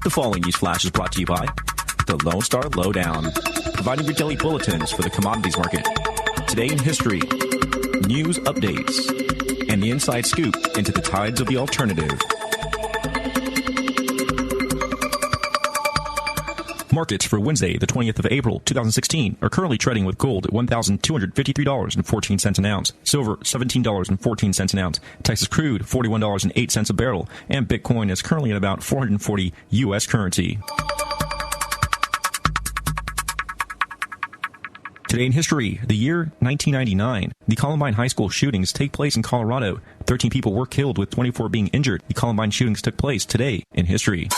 The following news flash is brought to you by the Lone Star Lowdown, providing your daily bulletins for the commodities market. Today in history, news updates, and the inside scoop into the tides of the alternative. Markets for Wednesday, the 20th of April, 2016, are currently trading with gold at $1,253.14 an ounce, silver $17.14 an ounce, Texas crude $41.08 a barrel, and Bitcoin is currently at about 440 U.S. currency. Today in history, the year 1999. The Columbine High School shootings take place in Colorado. 13 people were killed, with 24 being injured. The Columbine shootings took place today in history.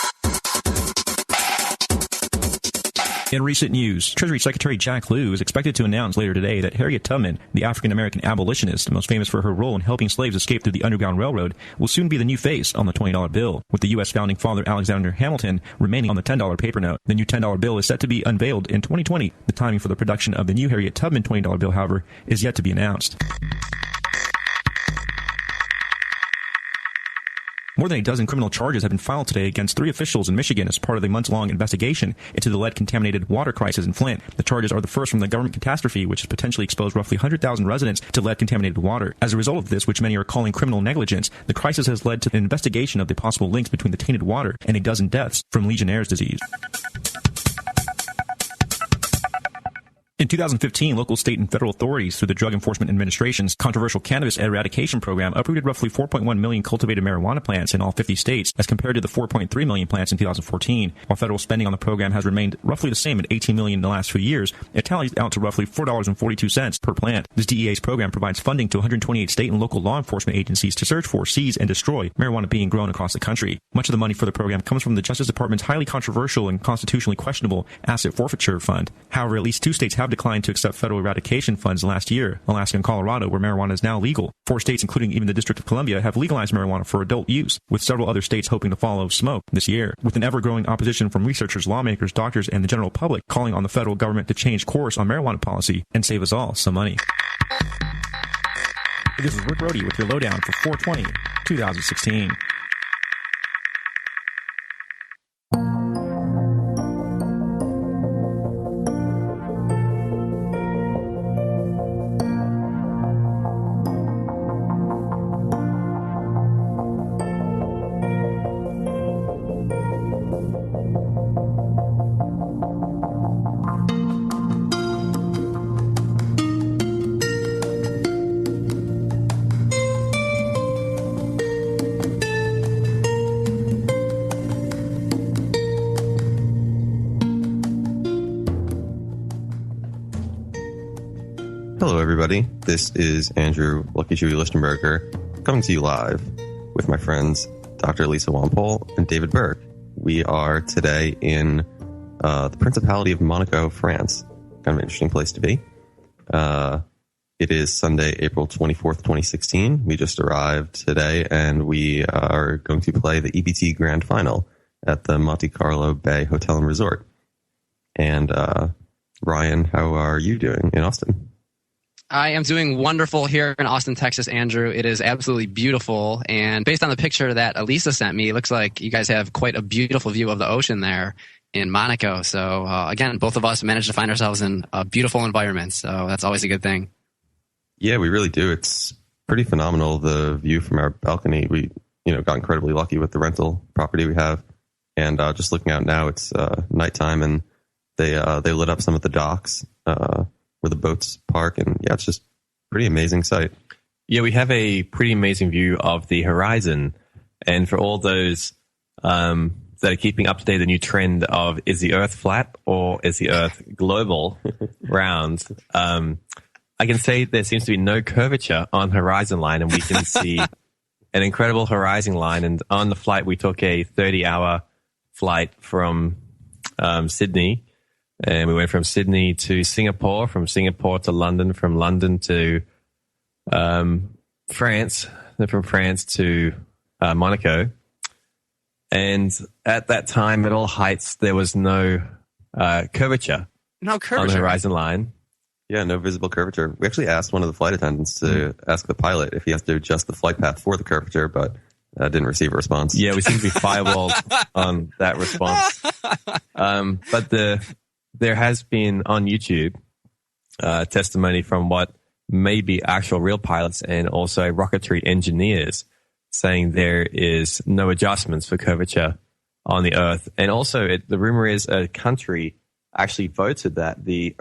In recent news, Treasury Secretary Jack Lew is expected to announce later today that Harriet Tubman, the African-American abolitionist most famous for her role in helping slaves escape through the Underground Railroad, will soon be the new face on the $20 bill, with the U.S. founding father Alexander Hamilton remaining on the $10 paper note. The new $10 bill is set to be unveiled in 2020. The timing for the production of the new Harriet Tubman $20 bill, however, is yet to be announced. More than a dozen criminal charges have been filed today against 3 officials in Michigan as part of the months-long investigation into the lead-contaminated water crisis in Flint. The charges are the first from the government catastrophe, which has potentially exposed roughly 100,000 residents to lead-contaminated water. As a result of this, which many are calling criminal negligence, the crisis has led to an investigation of the possible links between the tainted water and a dozen deaths from Legionnaire's disease. In 2015, local, state, and federal authorities through the Drug Enforcement Administration's controversial cannabis eradication program uprooted roughly 4.1 million cultivated marijuana plants in all 50 states as compared to the 4.3 million plants in 2014. While federal spending on the program has remained roughly the same at $18 million in the last few years, it tallies out to roughly $4.42 per plant. This DEA's program provides funding to 128 state and local law enforcement agencies to search for, seize, and destroy marijuana being grown across the country. Much of the money for the program comes from the Justice Department's highly controversial and constitutionally questionable asset forfeiture fund. However, at least 2 states have declined to accept federal eradication funds last year, Alaska and Colorado, where marijuana is now legal. 4 states, including even the District of Columbia, have legalized marijuana for adult use, with several other states hoping to follow smoke this year. With an ever-growing opposition from researchers, lawmakers, doctors, and the general public calling on the federal government to change course on marijuana policy and save us all some money. This is Rick Brody with your lowdown for 4/20/2016. Hello, everybody. This is Andrew Lucky Chewy Lichtenberger coming to you live with my friends Dr. Lisa Wampole and David Burke. We are today in the Principality of Monaco, France. Kind of an interesting place to be. It is Sunday, April 24th, 2016. We just arrived today, and we are going to play the EBT Grand Final at the Monte Carlo Bay Hotel and Resort. And Ryan, how are you doing in Austin? I am doing wonderful here in Austin, Texas, Andrew. It is absolutely beautiful. And based on the picture that Elisa sent me, it looks like you guys have quite a beautiful view of the ocean there in Monaco. So, again, both of us managed to find ourselves in a beautiful environment. So that's always a good thing. Yeah, we really do. It's pretty phenomenal, the view from our balcony. We, got incredibly lucky with the rental property we have. And just looking out now, it's nighttime, and they lit up some of the docks where the boats park, and yeah, it's just a pretty amazing sight. Yeah, we have a pretty amazing view of the horizon, and for all those that are keeping up to date the new trend of is the Earth flat or is the Earth global round, I can say there seems to be no curvature on horizon line, and we can see an incredible horizon line. And on the flight, we took a 30-hour flight from Sydney. And we went from Sydney to Singapore, from Singapore to London, from London to France, then from France to Monaco. And at that time, at all heights, there was no curvature. No curvature on the horizon line. Yeah, no visible curvature. We actually asked one of the flight attendants to ask the pilot if he has to adjust the flight path for the curvature, but didn't receive a response. Yeah, we seem to be firewalled on that response. But there has been on YouTube testimony from what may be actual real pilots and also rocketry engineers saying there is no adjustments for curvature on the Earth. And also, the rumor is a country actually voted that the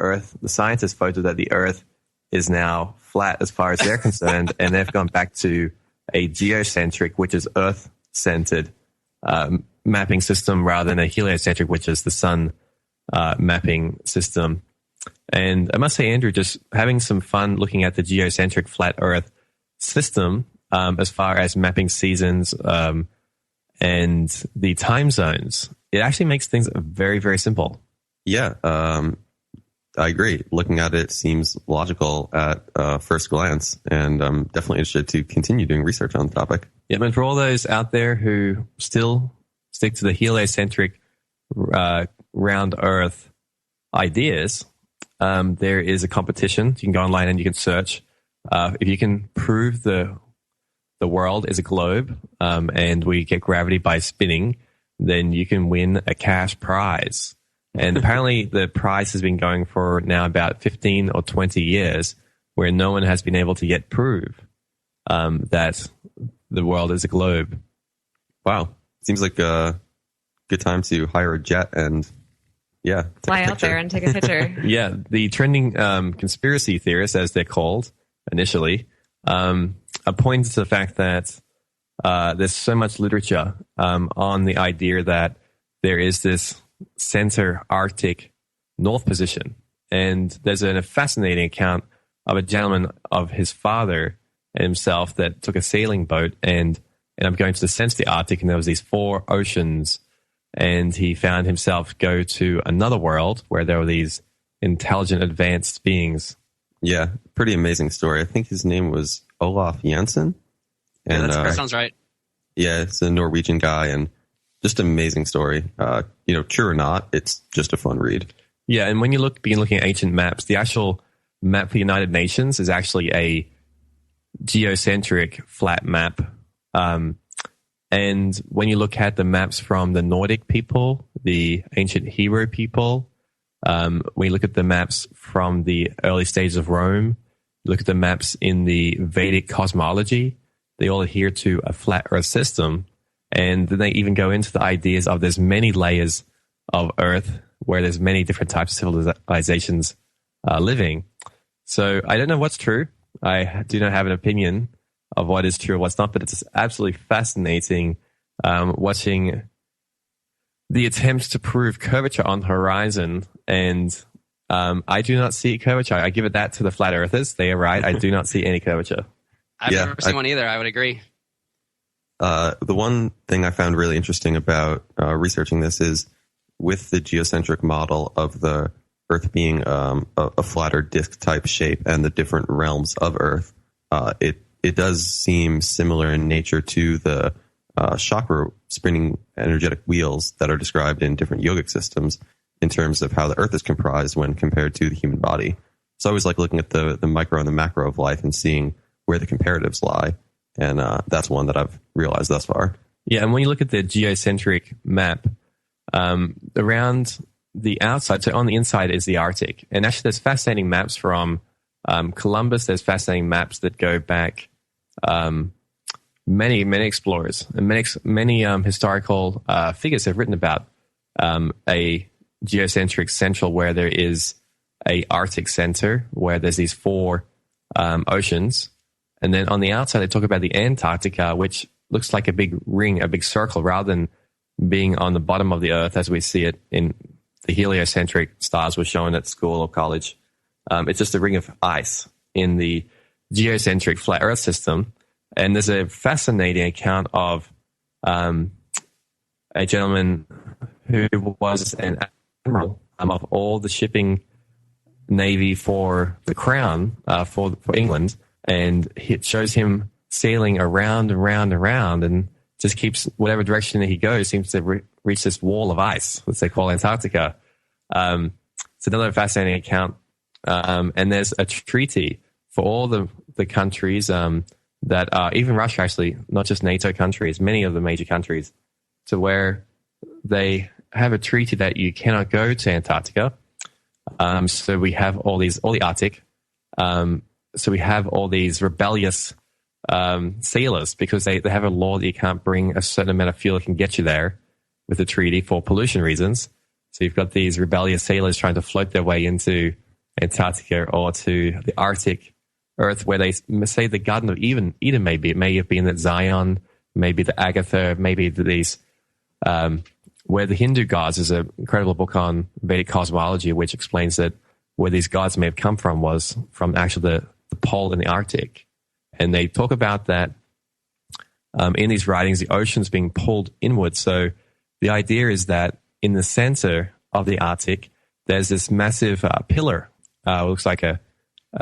scientists voted that the Earth is now flat as far as they're concerned, and they've gone back to a geocentric, which is Earth-centered mapping system, rather than a heliocentric, which is the sun mapping system. And I must say, Andrew, just having some fun looking at the geocentric flat Earth system as far as mapping seasons and the time zones, it actually makes things very, very simple. Yeah, I agree. Looking at it seems logical at first glance, and I'm definitely interested to continue doing research on the topic. Yeah, but for all those out there who still stick to the heliocentric round Earth ideas, there is a competition. You can go online and you can search. If you can prove the world is a globe and we get gravity by spinning, then you can win a cash prize. And apparently the prize has been going for now about 15 or 20 years, where no one has been able to yet prove that the world is a globe. Wow. Seems like a good time to hire a jet and, yeah, fly out there and take a picture. Yeah, the trending conspiracy theorists, as they're called initially, are pointing to the fact that there's so much literature on the idea that there is this center Arctic north position. And there's a fascinating account of a gentleman of his father and himself that took a sailing boat and ended up going to the center of the Arctic, and there was these 4 oceans, and he found himself go to another world where there were these intelligent, advanced beings. Yeah, pretty amazing story. I think his name was Olaf Jensen. And, that sounds right. Yeah, it's a Norwegian guy, and just an amazing story. True or not, it's just a fun read. Yeah, and when you begin looking at ancient maps, the actual map for the United Nations is actually a geocentric flat map. And when you look at the maps from the Nordic people, the ancient Hebrew people, when you look at the maps from the early stages of Rome, look at the maps in the Vedic cosmology, they all adhere to a flat Earth system. And then they even go into the ideas of there's many layers of Earth where there's many different types of civilizations living. So I don't know what's true. I do not have an opinion of what is true or what's not, but it's absolutely fascinating watching the attempts to prove curvature on the horizon. And I do not see curvature. I give it that to the flat earthers. They are right. I do not see any curvature. I've never seen one either. I would agree. The one thing I found really interesting about researching this is with the geocentric model of the Earth being a flatter disk type shape and the different realms of Earth, it does seem similar in nature to the chakra spinning energetic wheels that are described in different yogic systems in terms of how the Earth is comprised when compared to the human body. So I always like looking at the micro and the macro of life and seeing where the comparatives lie. And that's one that I've realized thus far. Yeah, and when you look at the geocentric map, around the outside, so on the inside is the Arctic. And actually there's fascinating maps from Columbus. There's fascinating maps that go back many explorers and many historical figures have written about a geocentric central where there is a Arctic center where there's these 4 oceans. And then on the outside, they talk about the Antarctica, which looks like a big ring, a big circle, rather than being on the bottom of the Earth as we see it in the heliocentric stars we're shown at school or college. It's just a ring of ice in the geocentric flat Earth system. And there's a fascinating account of a gentleman who was an admiral of all the shipping navy for the Crown, for England. And it shows him sailing around and round and round, and just keeps whatever direction that he goes seems to reach this wall of ice, which they call Antarctica. It's another fascinating account. And there's a treaty for all the countries that even Russia, actually, not just NATO countries, many of the major countries, to where they have a treaty that you cannot go to Antarctica. So we have all the Arctic. So we have all these rebellious sailors because they have a law that you can't bring a certain amount of fuel that can get you there with the treaty for pollution reasons. So you've got these rebellious sailors trying to float their way into Antarctica or to the Arctic Earth, where they say the Garden of Eden maybe. It may have been that Zion, maybe the Agatha, maybe these, where the Hindu gods, is an incredible book on Vedic cosmology, which explains that where these gods may have come from was from actually the pole in the Arctic. And they talk about that in these writings, the ocean's being pulled inwards. So the idea is that in the center of the Arctic, there's this massive pillar, looks like a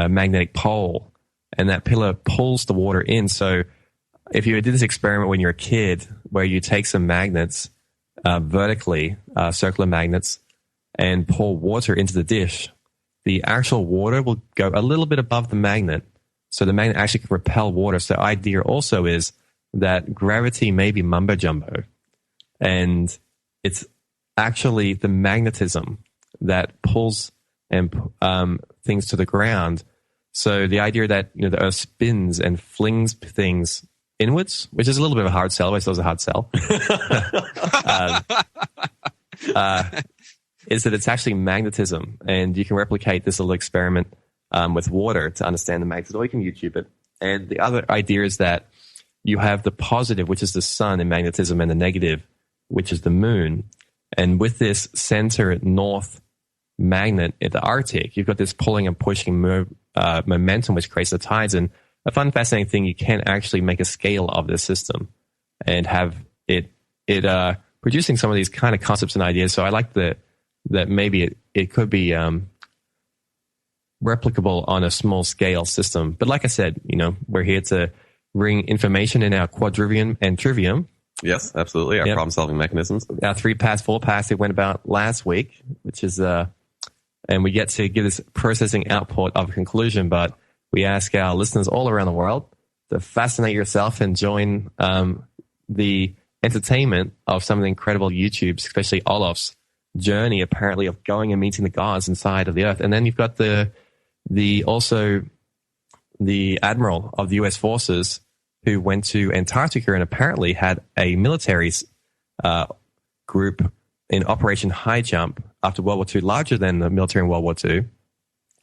magnetic pole, and that pillar pulls the water in. So if you did this experiment when you're a kid, where you take some magnets vertically, circular magnets, and pour water into the dish, the actual water will go a little bit above the magnet. So the magnet actually can repel water. So the idea also is that gravity may be mumbo jumbo, and it's actually the magnetism that pulls and things to the ground. So the idea that the Earth spins and flings things inwards, which is a little bit of a hard sell, but still is a hard sell, is that it's actually magnetism, and you can replicate this little experiment with water to understand the magnetism, or you can YouTube it. And the other idea is that you have the positive, which is the sun in magnetism, and the negative, which is the moon. And with this center north magnet at the Arctic, you've got this pulling and pushing momentum, which creates the tides. And a fun, fascinating thing, you can actually make a scale of this system and have it producing some of these kind of concepts and ideas. So I like that maybe it could be replicable on a small scale system. But like I said, we're here to bring information in our quadrivium and trivium. Yes, absolutely. Our problem-solving mechanisms. Our 3-pass, 4-pass, it went about last week, which is, and we get to give this processing output of a conclusion, but we ask our listeners all around the world to fascinate yourself and join the entertainment of some of the incredible YouTubes, especially Olaf's journey, apparently, of going and meeting the gods inside of the Earth. And then you've got also the admiral of the U.S. forces who went to Antarctica and apparently had a military group in Operation High Jump after World War II, larger than the military in World War II,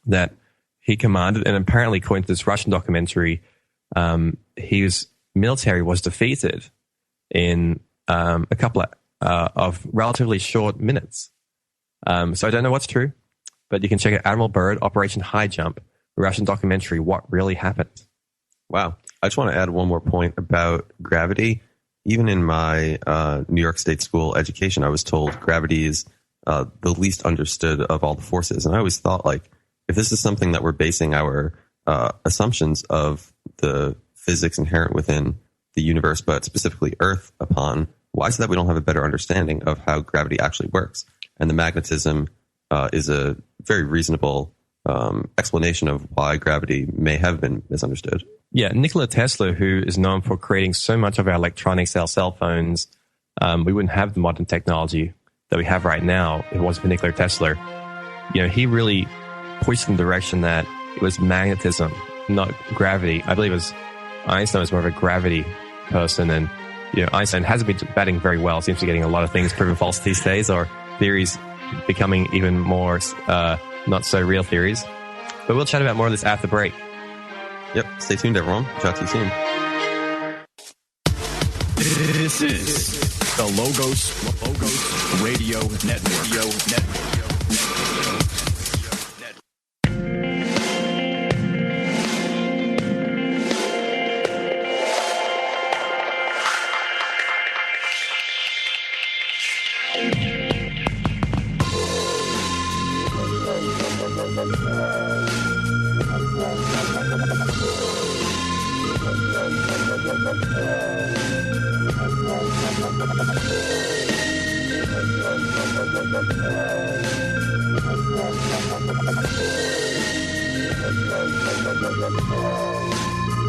that he commanded. And apparently, according to this Russian documentary, his military was defeated in a couple of relatively short minutes. So I don't know what's true, but you can check out Admiral Byrd, Operation High Jump, Russian documentary, What Really Happened. Wow. I just want to add one more point about gravity. Even in my New York State school education, I was told gravity is the least understood of all the forces. And I always thought, if this is something that we're basing our assumptions of the physics inherent within the universe, but specifically Earth, upon, why is it that we don't have a better understanding of how gravity actually works? And the magnetism is a very reasonable explanation of why gravity may have been misunderstood. Yeah, Nikola Tesla, who is known for creating so much of our electronics, our cell phones, we wouldn't have the modern technology that we have right now if it wasn't for Nikola Tesla. He really pushed in the direction that it was magnetism, not gravity. I believe Einstein was more of a gravity person, and Einstein hasn't been batting very well. Seems to be getting a lot of things proven false these days, or theories becoming even more not so real theories. But we'll chat about more of this after break. Yep. Stay tuned, everyone. Chat to you soon. This is the Logos Radio Network.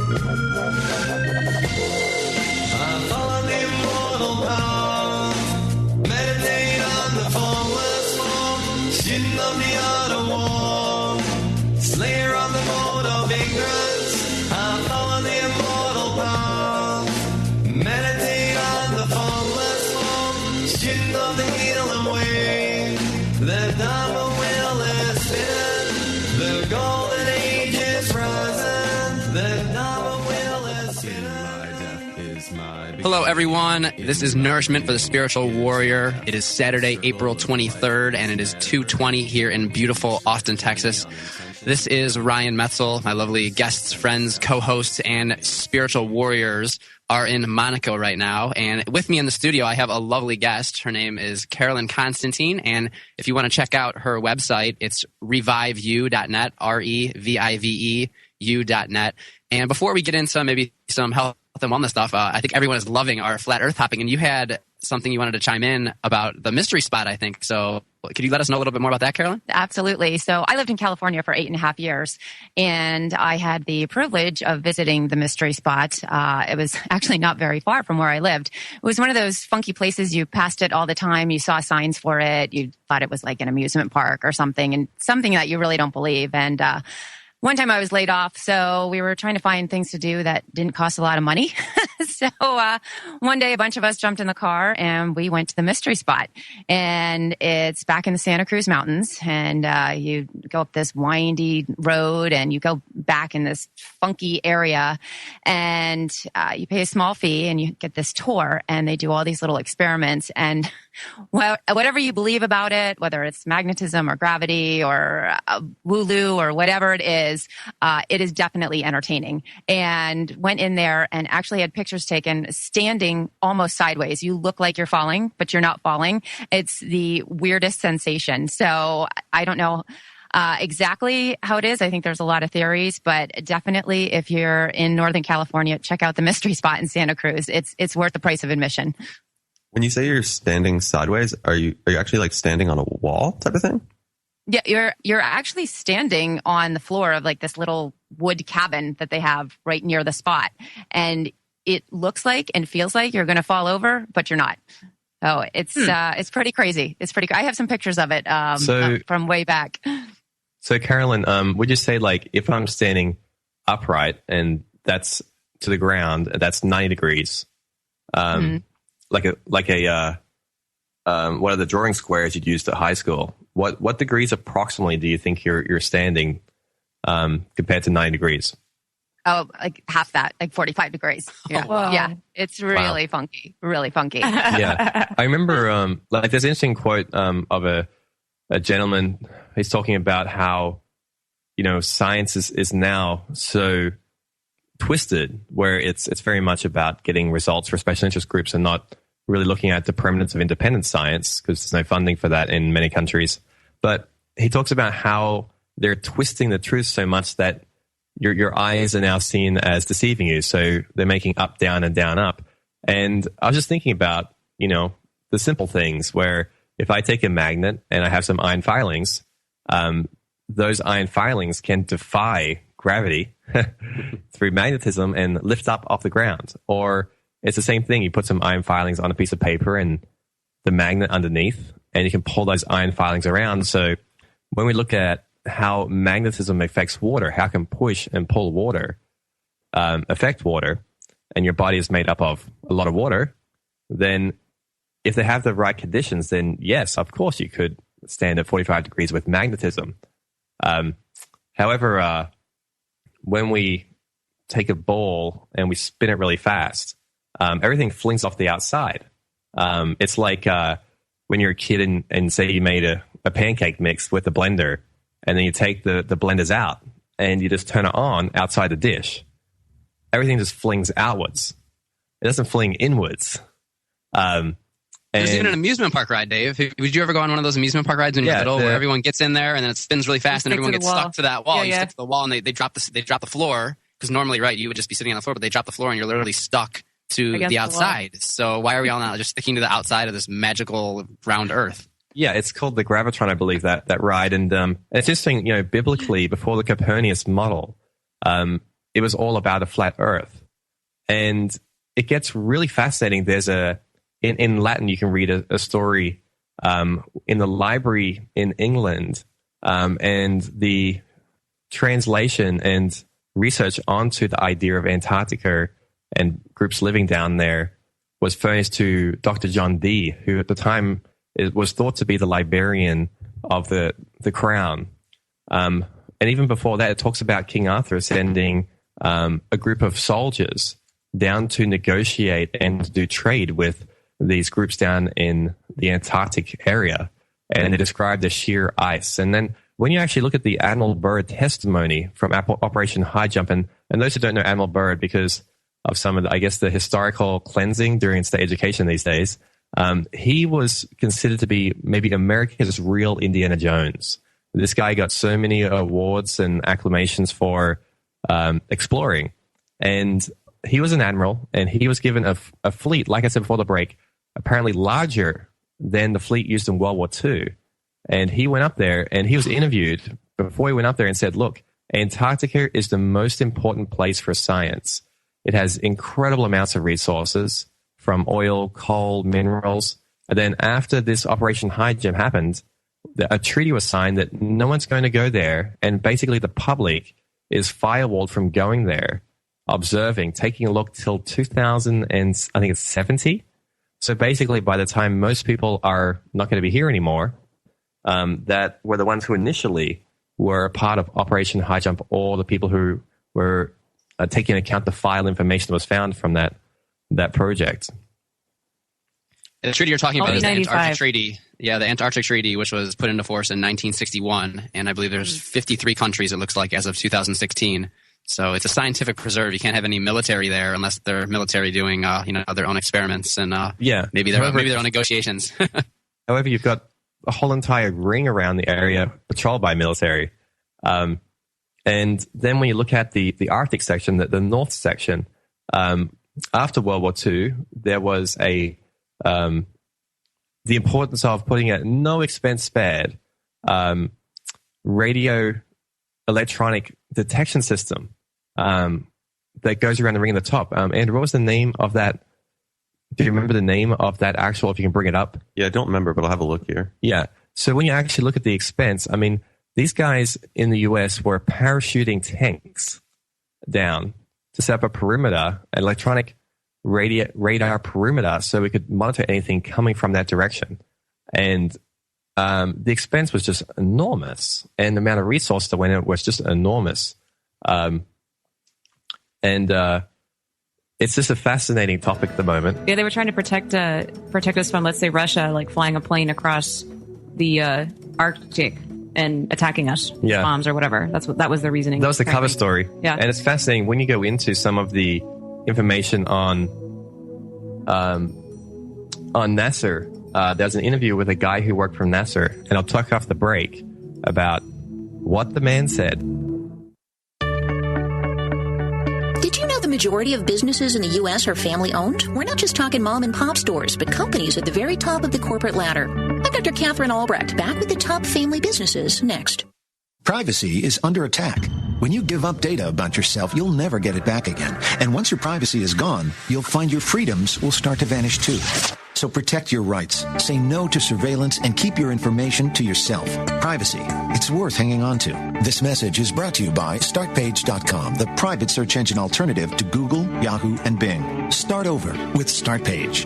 follow the immortal path, meditate on the formless form, student of the art of war, slayer of the mode of ignorance. I follow the immortal path, meditate on the formless form, student of the healing way. The Dharma wheel is spinning, the golden age is rising, the Dharma wheel is spinning. Hello, everyone. This is Nourishment for the Spiritual Warrior. It is Saturday, April 23rd, and it is 2:20 here in beautiful Austin, Texas. This is Ryan Metzel. My lovely guests, friends, co-hosts, and spiritual warriors are in Monaco right now. And with me in the studio, I have a lovely guest. Her name is Carolyn Constantine. And if you want to check out her website, it's reviveu.net, REVIVEU.net. And before we get into maybe some health and wellness stuff, I think everyone is loving our flat earth hopping. And you had something you wanted to chime in about the mystery spot, I think. So could you let us know a little bit more about that, Carolyn? Absolutely. So I lived in California for 8.5 years, and I had the privilege of visiting the mystery spot. It was actually not very far from where I lived. It was one of those funky places. You passed it all the time. You saw signs for it. You thought it was like an amusement park or something, and something that you really don't believe. And one time I was laid off, so we were trying to find things to do that didn't cost a lot of money. So one day a bunch of us jumped in the car and we went to the mystery spot. And it's back in the Santa Cruz Mountains. And you go up this windy road and you go back in this funky area. And you pay a small fee and you get this tour. And they do all these little experiments. And well, whatever you believe about it, whether it's magnetism or gravity or woo-loo or whatever it is definitely entertaining. And went in there and actually had pictures taken standing almost sideways. You look like you're falling, but you're not falling. It's the weirdest sensation. So I don't know exactly how it is. I think there's a lot of theories, but definitely if you're in Northern California, check out the mystery spot in Santa Cruz. It's worth the price of admission. When you say you're standing sideways, are you actually like standing on a wall type of thing? Yeah, you're actually standing on the floor of like this little wood cabin that they have right near the spot. And it looks like and feels like you're going to fall over, but you're not. Oh, it's pretty crazy. I have some pictures of it from way back. So Carolyn, would you say like if I'm standing upright and that's to the ground, that's 90 degrees, like a what are the drawing squares you'd used at high school? What degrees approximately do you think you're standing compared to 90 degrees? Oh, like half that, like 45 degrees. Yeah, yeah, it's really funky, really funky. Yeah, I remember like there's an interesting quote of a gentleman. He's talking about how science is now so twisted, where it's very much about getting results for special interest groups and not really looking at the permanence of independent science, because there's no funding for that in many countries. But he talks about how they're twisting the truth so much that your eyes are now seen as deceiving you. So they're making up, down, and down, up. And I was just thinking about, the simple things where if I take a magnet and I have some iron filings, those iron filings can defy gravity through magnetism and lift up off the ground. Or it's the same thing. You put some iron filings on a piece of paper and the magnet underneath, and you can pull those iron filings around. So when we look at how magnetism affects water, how can push and pull water affect water, and your body is made up of a lot of water, then if they have the right conditions, then yes, of course you could stand at 45 degrees with magnetism. However, when we take a ball and we spin it really fast, everything flings off the outside. It's like when you're a kid and say you made a pancake mix with a blender, and then you take the blenders out and you just turn it on outside the dish. Everything just flings outwards. It doesn't fling inwards. There's even an amusement park ride, Dave. Would you ever go on one of those amusement park rides when you're little, where everyone gets in there and then it spins really fast and everyone gets stuck to that wall? You stick to the wall and they drop the floor, because normally, right, you would just be sitting on the floor, but they drop the floor and you're literally stuck to the outside. So why are we all now just sticking to the outside of this magical round Earth? Yeah, it's called the Gravitron, I believe, that ride. And it's interesting, biblically, before the Copernicus model, it was all about a flat Earth. And it gets really fascinating. There's in Latin, you can read a story in the library in England, and the translation and research onto the idea of Antarctica and groups living down there was furnished to Dr. John Dee, who at the time was thought to be the librarian of the crown. And even before that, it talks about King Arthur sending a group of soldiers down to negotiate and do trade with these groups down in the Antarctic area. And they described the sheer ice. And then when you actually look at the Admiral Byrd testimony from Operation High Jump, and those who don't know Admiral Byrd because of some of the, I guess, the historical cleansing during state education these days, he was considered to be maybe America's real Indiana Jones. This guy got so many awards and acclamations for exploring. And he was an admiral, and he was given a fleet, like I said before the break, apparently larger than the fleet used in World War II. And he went up there, and he was interviewed before he went up there and said, look, Antarctica is the most important place for science. It has incredible amounts of resources from oil, coal, minerals. And then after this Operation High Jump happened, a treaty was signed that no one's going to go there. And basically the public is firewalled from going there, observing, taking a look till 2000 and I think it's 70. So basically by the time most people are not going to be here anymore, that were the ones who initially were a part of Operation High Jump, or the people who were taking into account the file information that was found from that project. The treaty you're talking about is the 95. Antarctic Treaty. Yeah, the Antarctic Treaty, which was put into force in 1961, and I believe there's 53 countries, it looks like, as of 2016. So it's a scientific preserve. You can't have any military there unless they're military doing, their own experiments and maybe their own negotiations. However, you've got a whole entire ring around the area patrolled by military. And then when you look at the Arctic section, the North section, after World War II, there was the importance of putting a no expense spared radio electronic detection system that goes around the ring at the top. Andrew, what was the name of that? Do you remember the name of that actual, if you can bring it up? Yeah, I don't remember, but I'll have a look here. Yeah. So when you actually look at the expense, I mean, these guys in the US were parachuting tanks down to set up a perimeter, an electronic radar perimeter, so we could monitor anything coming from that direction. And the expense was just enormous, and the amount of resource that went in was just enormous. It's just a fascinating topic at the moment. Yeah, they were trying to protect us from, let's say, Russia, like flying a plane across the Arctic and attacking us with bombs or whatever. That was the reasoning. That was the cover story. Yeah, and it's fascinating when you go into some of the information on NASA. There's an interview with a guy who worked for NASA, and I'll talk off the break about what the man said. Did you know the majority of businesses in the U.S. are family-owned? We're not just talking mom-and-pop stores, but companies at the very top of the corporate ladder. I'm Dr. Catherine Albrecht, back with the top family businesses next. Privacy is under attack. When you give up data about yourself, you'll never get it back again. And once your privacy is gone, you'll find your freedoms will start to vanish too. So protect your rights, say no to surveillance, and keep your information to yourself. Privacy, it's worth hanging on to. This message is brought to you by StartPage.com, the private search engine alternative to Google, Yahoo, and Bing. Start over with StartPage.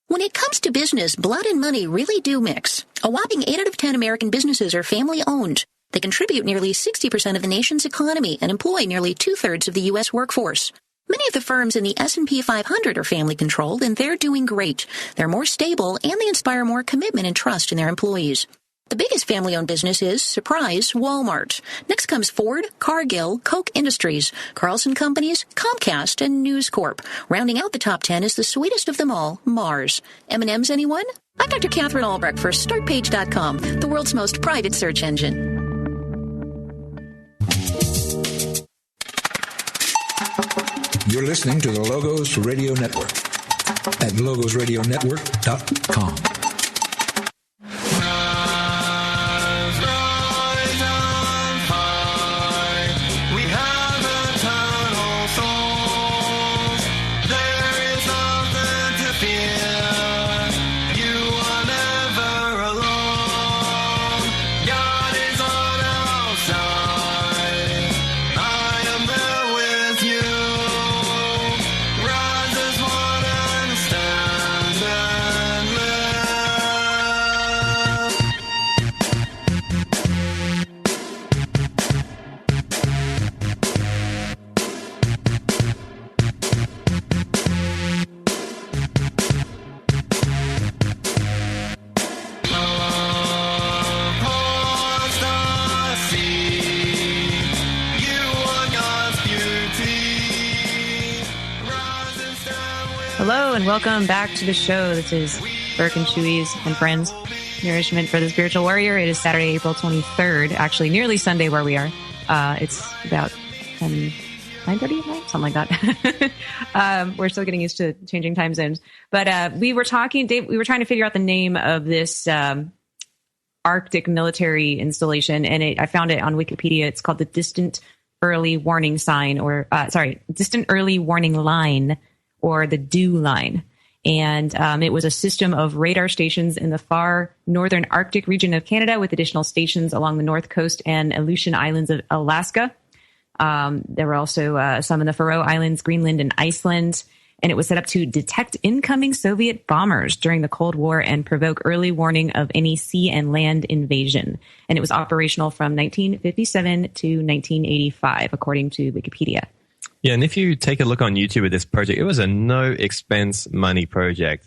When it comes to business, blood and money really do mix. A whopping 8 out of 10 American businesses are family-owned. They contribute nearly 60% of the nation's economy and employ nearly 2/3 of the U.S. workforce. Many of the firms in the S&P 500 are family-controlled, and they're doing great. They're more stable, and they inspire more commitment and trust in their employees. The biggest family-owned business is, surprise, Walmart. Next comes Ford, Cargill, Koch Industries, Carlson Companies, Comcast, and News Corp. Rounding out the top 10 is the sweetest of them all, Mars. M&M's, anyone? I'm Dr. Catherine Albrecht for StartPage.com, the world's most private search engine. You're listening to the Logos Radio Network at logosradionetwork.com. We have Hello and welcome back to the show. This is Burke and Chewy's and Friends, Nourishment for the Spiritual Warrior. It is Saturday, April 23rd, actually nearly Sunday where we are. It's about 9:30 at night, something like that. We're still getting used to changing time zones. But we were trying to figure out the name of this Arctic military installation, and I found it on Wikipedia. It's called the Distant Early Warning Sign, Distant Early Warning Line, or the DEW line. And it was a system of radar stations in the far northern Arctic region of Canada, with additional stations along the north coast and Aleutian Islands of Alaska. There were also some in the Faroe Islands, Greenland, and Iceland. And it was set up to detect incoming Soviet bombers during the Cold War and provoke early warning of any sea and land invasion. And it was operational from 1957 to 1985, according to Wikipedia. Yeah, and if you take a look on YouTube at this project, it was a no-expense money project.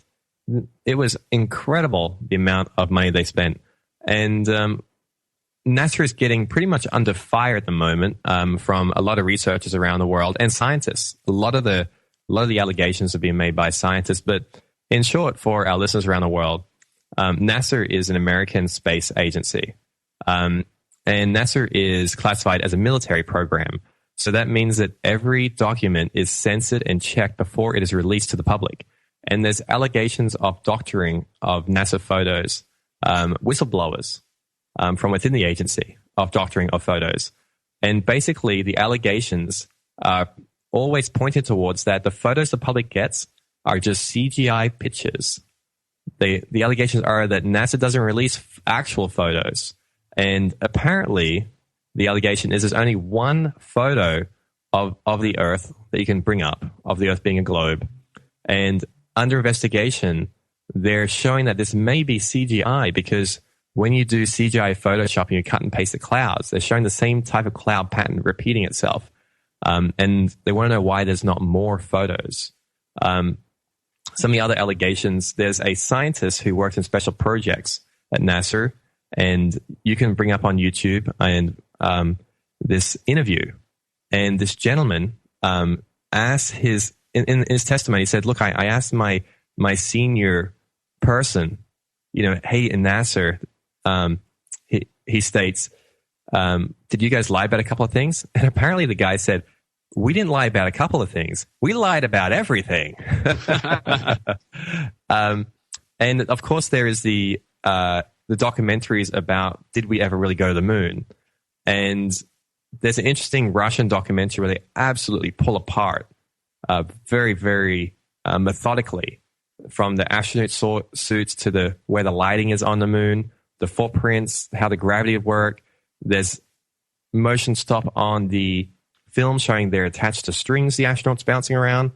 It was incredible, the amount of money they spent. And NASA is getting pretty much under fire at the moment from a lot of researchers around the world and scientists. A lot of the allegations are being made by scientists. But in short, for our listeners around the world, NASA is an American space agency. And NASA is classified as a military program. So that means that every document is censored and checked before it is released to the public. And there's allegations of doctoring of NASA photos, whistleblowers from within the agency of doctoring of photos. And basically, the allegations are always pointed towards that the photos the public gets are just CGI pictures. The allegations are that NASA doesn't release actual photos. And apparently, the allegation is there's only one photo of the Earth that you can bring up, of the Earth being a globe. And under investigation, they're showing that this may be CGI, because when you do CGI Photoshop and you cut and paste the clouds, they're showing the same type of cloud pattern repeating itself. And they want to know why there's not more photos. Some of the other allegations, there's a scientist who works in special projects at NASA, and you can bring up on YouTube and this interview. And this gentleman asked in his testimony, he said, look, I asked my senior person, hey, in NASA, he states, did you guys lie about a couple of things? And apparently the guy said, we didn't lie about a couple of things. We lied about everything. And of course, there is the documentaries about, did we ever really go to the moon? And there's an interesting Russian documentary where they absolutely pull apart very, very methodically, from the astronaut suits to where the lighting is on the moon, the footprints, how the gravity would work. There's motion stop on the film showing they're attached to strings, the astronauts bouncing around.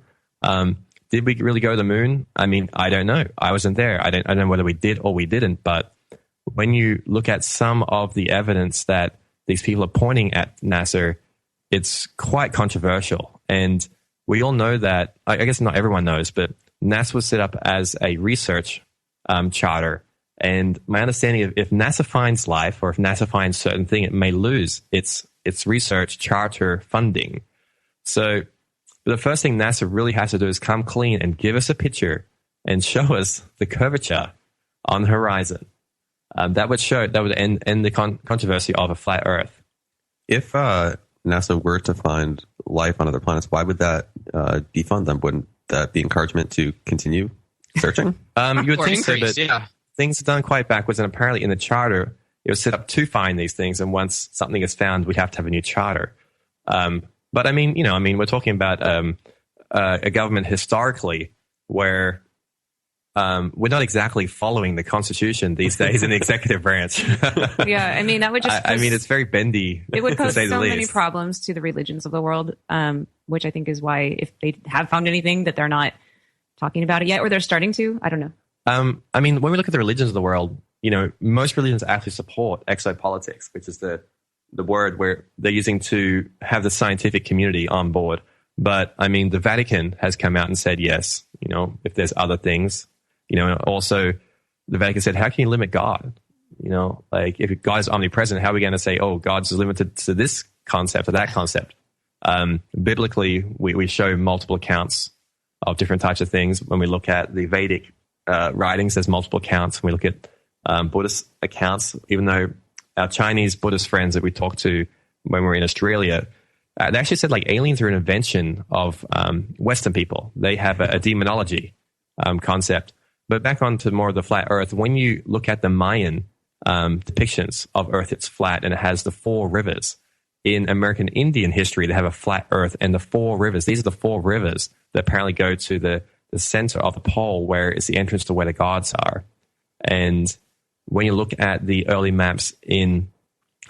Did we really go to the moon? I mean, I don't know. I wasn't there. I don't know whether we did or we didn't. But when you look at some of the evidence that these people are pointing at NASA, it's quite controversial. And we all know that, I guess not everyone knows, but NASA was set up as a research charter. And my understanding, if NASA finds life, or if NASA finds certain thing, it may lose its research charter funding. So the first thing NASA really has to do is come clean and give us a picture and show us the curvature on the horizon. That would end the controversy of a flat Earth. If NASA were to find life on other planets, why would that defund them? Wouldn't that be encouragement to continue searching? You would think so, but things are done quite backwards. And apparently in the charter, it was set up to find these things. And once something is found, we have to have a new charter. But I mean, we're talking about a government historically where we're not exactly following the Constitution these days in the executive branch. Yeah, I mean, that would just... it's very bendy. It would pose to say so the many least. problems to the religions of the world, which I think is why, if they have found anything, that they're not talking about it yet, or they're starting to. I don't know. I mean, when we look at the religions of the world, most religions actually support exopolitics, which is the word where they're using to have the scientific community on board. But I mean, the Vatican has come out and said, yes, if there's other things, also the Vatican said, how can you limit God? Like if God is omnipresent, how are we going to say, oh, God's limited to this concept or that concept? Biblically, we show multiple accounts of different types of things. When we look at the Vedic writings, there's multiple accounts. When we look at Buddhist accounts, even though our Chinese Buddhist friends that we talked to when we were in Australia, they actually said like aliens are an invention of Western people. They have a demonology concept. But back on to more of the flat Earth, when you look at the Mayan depictions of Earth, it's flat and it has the 4 rivers. In American Indian history, they have a flat Earth and the 4 rivers. These are the 4 rivers that apparently go to the center of the pole where it's the entrance to where the gods are. And when you look at the early maps in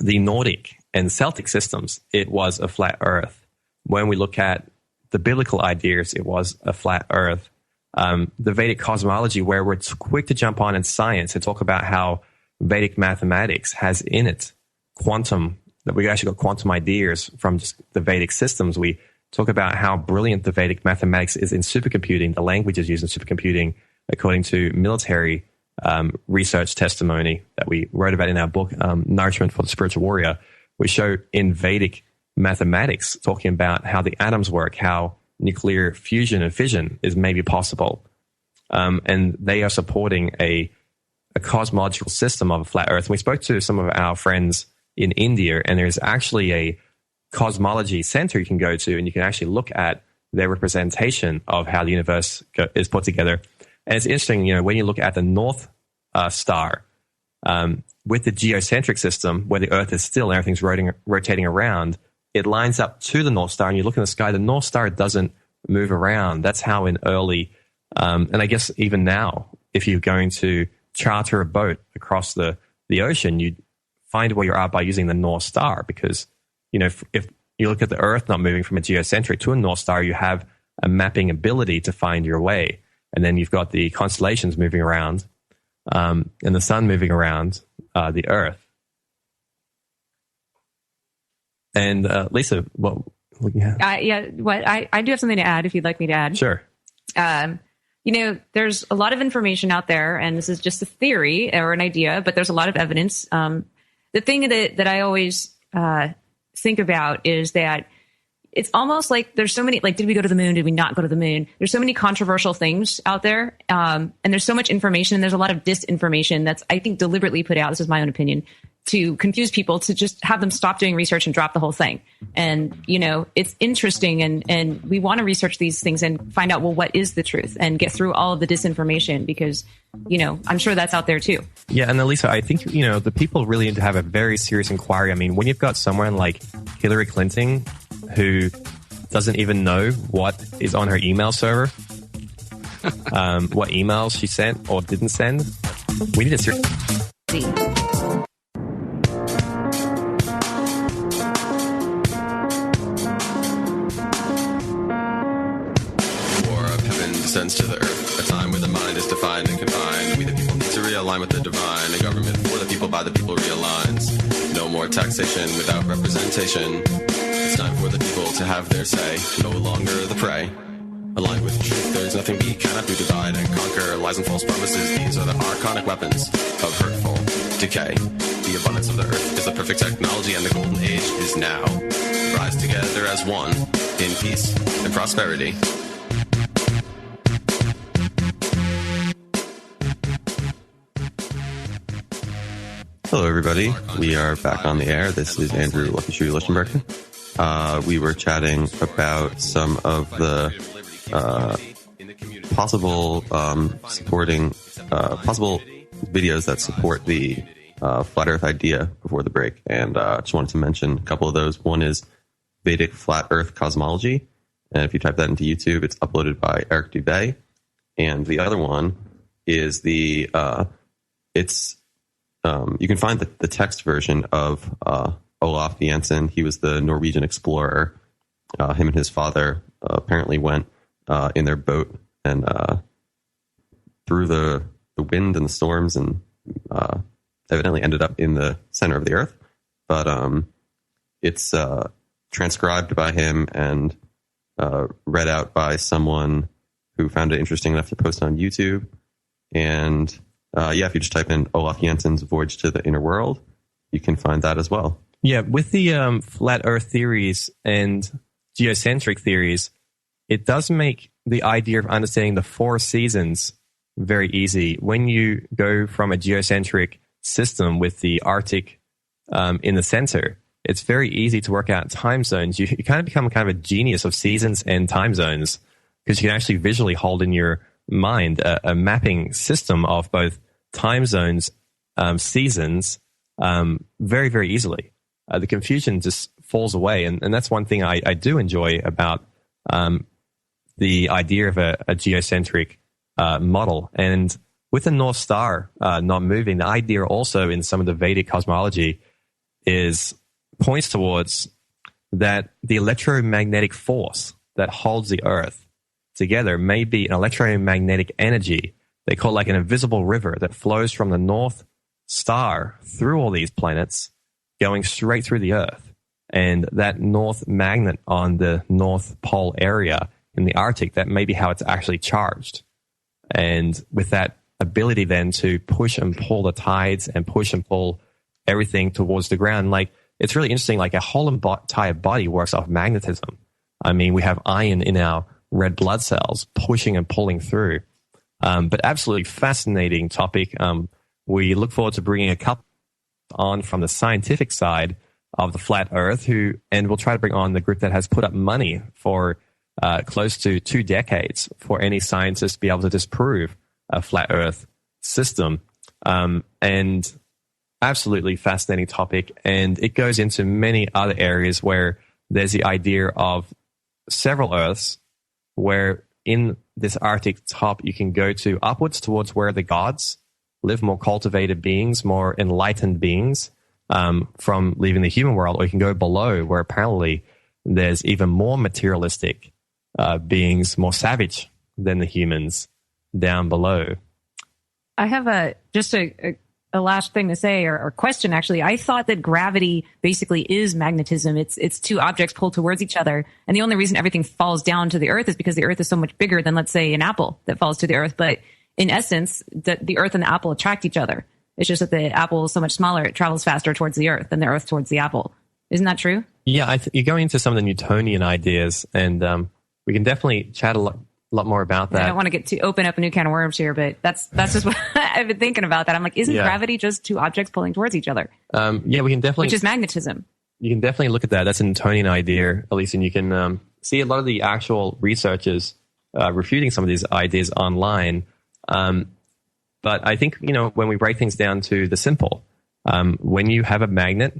the Nordic and Celtic systems, it was a flat Earth. When we look at the biblical ideas, it was a flat Earth. The Vedic cosmology, where we're quick to jump on in science and talk about how Vedic mathematics has in it quantum, that we actually got quantum ideas from just the Vedic systems. We talk about how brilliant the Vedic mathematics is in supercomputing, the languages used in supercomputing, according to military research testimony that we wrote about in our book, Nourishment for the Spiritual Warrior. We show in Vedic mathematics, talking about how the atoms work, how nuclear fusion and fission is maybe possible. And they are supporting a cosmological system of a flat Earth. And we spoke to some of our friends in India, and there's actually a cosmology center you can go to, and you can actually look at their representation of how the universe is put together. And it's interesting, when you look at the North Star, with the geocentric system, where the Earth is still and everything's rotating around, it lines up to the North Star, and you look in the sky, the North Star doesn't move around. That's how in early, and I guess even now, if you're going to charter a boat across the ocean, you find where you are by using the North Star, because, if you look at the Earth not moving from a geocentric to a North Star, you have a mapping ability to find your way. And then you've got the constellations moving around, and the sun moving around the Earth. And Lisa, what you have? I do have something to add if you'd like me to add. Sure. There's a lot of information out there, and this is just a theory or an idea, but there's a lot of evidence. The thing that I always think about is that it's almost like there's so many, like, did we go to the moon? Did we not go to the moon? There's so many controversial things out there. And there's so much information, and there's a lot of disinformation that's, I think, deliberately put out. This is my own opinion, to confuse people, to just have them stop doing research and drop the whole thing. And, it's interesting, and we want to research these things and find out, well, what is the truth, and get through all of the disinformation, because, I'm sure that's out there too. Yeah. And Lisa, I think, the people really need to have a very serious inquiry. I mean, when you've got someone like Hillary Clinton, who doesn't even know what is on her email server, what emails she sent or didn't send, we need to descends to the earth, a time where the mind is defined and confined. We the people need to realign with the divine. A government for the people, by the people realigns. No more taxation without representation. It's time for the people to have their say, no longer the prey. Aligned with truth, there's nothing we cannot do. Divide and conquer lies and false promises. These are the archonic weapons of hurtful decay. The abundance of the earth is the perfect technology, and the golden age is now. Rise together as one, in peace and prosperity. Hello, everybody. We are back on the air. This is Andrew Lucky Chewy Lichtenberger. We were chatting about some of the possible possible videos that support the flat Earth idea before the break, and just wanted to mention a couple of those. One is Vedic Flat Earth Cosmology, and if you type that into YouTube, it's uploaded by Eric Dubay. And the other one is you can find the text version of Olaf Jensen. He was the Norwegian explorer. Him and his father apparently went in their boat and through the wind and the storms, and evidently ended up in the center of the earth. But it's transcribed by him and read out by someone who found it interesting enough to post on YouTube. And if you just type in Olaf Jensen's Voyage to the Inner World, you can find that as well. Yeah, with the flat Earth theories and geocentric theories, it does make the idea of understanding the 4 seasons very easy. When you go from a geocentric system with the Arctic in the center, it's very easy to work out time zones. You kind of become kind of a genius of seasons and time zones because you can actually visually hold in your mind a mapping system of both time zones, seasons, very, very easily. The confusion just falls away. And that's one thing I do enjoy about the idea of a geocentric model. And with the North Star not moving, the idea also in some of the Vedic cosmology points towards that the electromagnetic force that holds the Earth together may be an electromagnetic energy they call like an invisible river that flows from the North Star through all these planets, going straight through the Earth. And that north magnet on the North Pole area in the Arctic, that may be how it's actually charged. And with that ability then to push and pull the tides and push and pull everything towards the ground, like it's really interesting, like our whole entire body works off magnetism. I mean, we have iron in our red blood cells pushing and pulling through. But absolutely fascinating topic. We look forward to bringing a couple on from the scientific side of the flat Earth, and we'll try to bring on the group that has put up money for close to 2 decades for any scientist to be able to disprove a flat Earth system. And absolutely fascinating topic. And it goes into many other areas where there's the idea of several Earths, where in this Arctic top you can go to upwards towards where the gods live, more cultivated beings, more enlightened beings from leaving the human world, or you can go below where apparently there's even more materialistic beings, more savage than the humans down below. I have just a last thing to say, or question actually. I thought that gravity basically is magnetism. It's 2 objects pulled towards each other, and the only reason everything falls down to the Earth is because the Earth is so much bigger than, let's say, an apple that falls to the Earth. But in essence, the Earth and the apple attract each other. It's just that the apple is so much smaller, it travels faster towards the Earth than the Earth towards the apple. Isn't that true? Yeah, you're going into some of the Newtonian ideas, and we can definitely chat a lot more about that. I don't want to open up a new can of worms here, but that's just what I've been thinking about that. I'm like, isn't gravity just 2 objects pulling towards each other? Yeah, we can definitely. Which is magnetism. You can definitely look at that. That's a Newtonian idea, at least, and you can see a lot of the actual researchers refuting some of these ideas online. But I think, when we break things down to the simple, when you have a magnet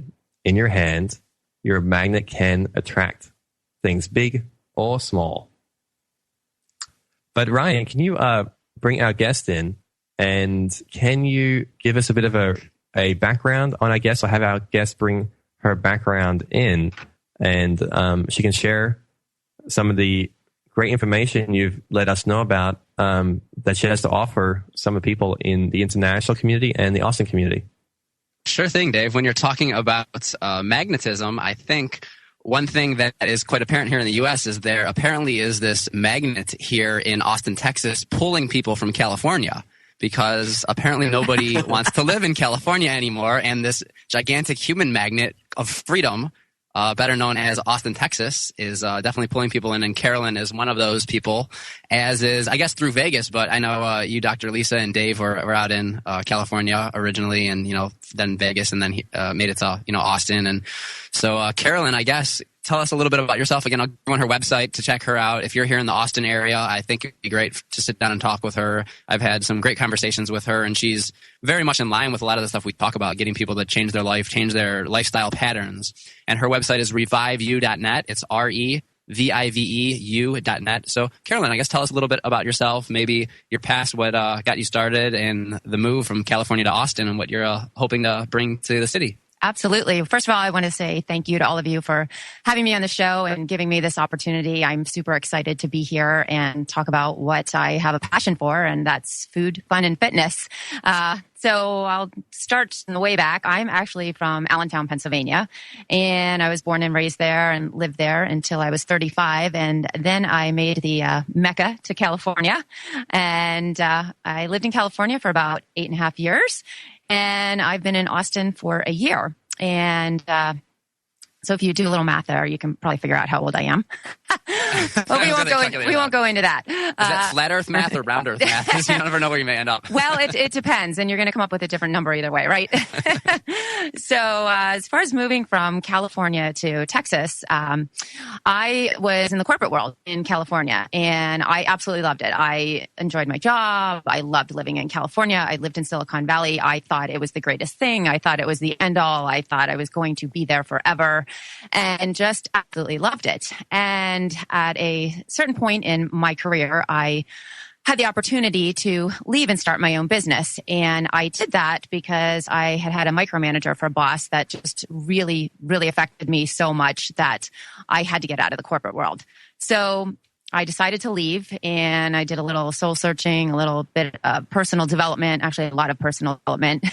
in your hand, your magnet can attract things big or small. But Ryan, can you bring our guest in, and can you give us a bit of a background on our guest, or have our guest bring her background in, and she can share some of the great information you've let us know about that she has to offer some of the people in the international community and the Austin community. Sure thing, Dave. When you're talking about magnetism, I think one thing that is quite apparent here in the U.S. is there apparently is this magnet here in Austin, Texas, pulling people from California, because apparently nobody wants to live in California anymore. And this gigantic human magnet of freedom, better known as Austin, Texas, is definitely pulling people in. And Carolyn is one of those people, as is, I guess, through Vegas. But I know you, Dr. Lisa, and Dave were out in California originally, and, then Vegas, and then made it to, Austin. And so, Carolyn, I guess, tell us a little bit about yourself. Again, I'll go on her website to check her out. If you're here in the Austin area, I think it'd be great to sit down and talk with her. I've had some great conversations with her, and she's very much in line with a lot of the stuff we talk about, getting people to change their life, change their lifestyle patterns. And her website is reviveu.net. It's REVIVEU.net. So, Carolyn, I guess tell us a little bit about yourself, maybe your past, what got you started, and the move from California to Austin, and what you're hoping to bring to the city. Absolutely. First of all, I want to say thank you to all of you for having me on the show and giving me this opportunity. I'm super excited to be here and talk about what I have a passion for, and that's food, fun, and fitness. So I'll start in the way back. I'm actually from Allentown, Pennsylvania, and I was born and raised there and lived there until I was 35. And then I made the Mecca to California, and I lived in California for about 8.5 years. And I've been in Austin for a year. And so if you do a little math there, you can probably figure out how old I am. Well, we won't go into that. Is that flat Earth math or round Earth math? You never know where you may end up. Well, it depends, and you're going to come up with a different number either way, right? So, as far as moving from California to Texas, I was in the corporate world in California, and I absolutely loved it. I enjoyed my job. I loved living in California. I lived in Silicon Valley. I thought it was the greatest thing. I thought it was the end all. I thought I was going to be there forever, and just absolutely loved it. And at a certain point in my career, I had the opportunity to leave and start my own business. And I did that because I had a micromanager for a boss that just really, really affected me so much that I had to get out of the corporate world. So I decided to leave, and I did a little soul searching, a little bit of personal development, actually a lot of personal development.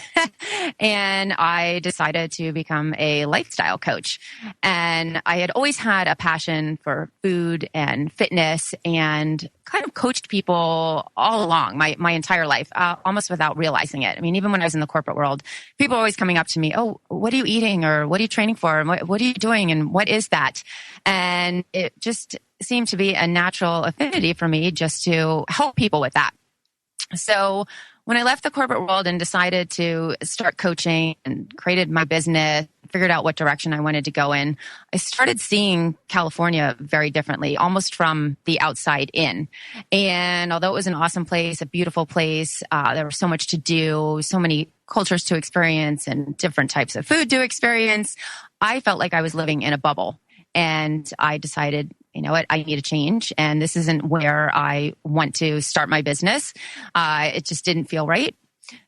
And I decided to become a lifestyle coach. And I had always had a passion for food and fitness, and kind of coached people all along my entire life, almost without realizing it. I mean, even when I was in the corporate world, people were always coming up to me, "Oh, what are you eating?" or "What are you training for?" and what are you doing? And what is that? And it just seemed to be a natural affinity for me just to help people with that. So when I left the corporate world and decided to start coaching and created my business, figured out what direction I wanted to go in, I started seeing California very differently, almost from the outside in. And although it was an awesome place, a beautiful place, there was so much to do, so many cultures to experience and different types of food to experience, I felt like I was living in a bubble. And I decided, you know what, I need a change. And this isn't where I want to start my business. It just didn't feel right.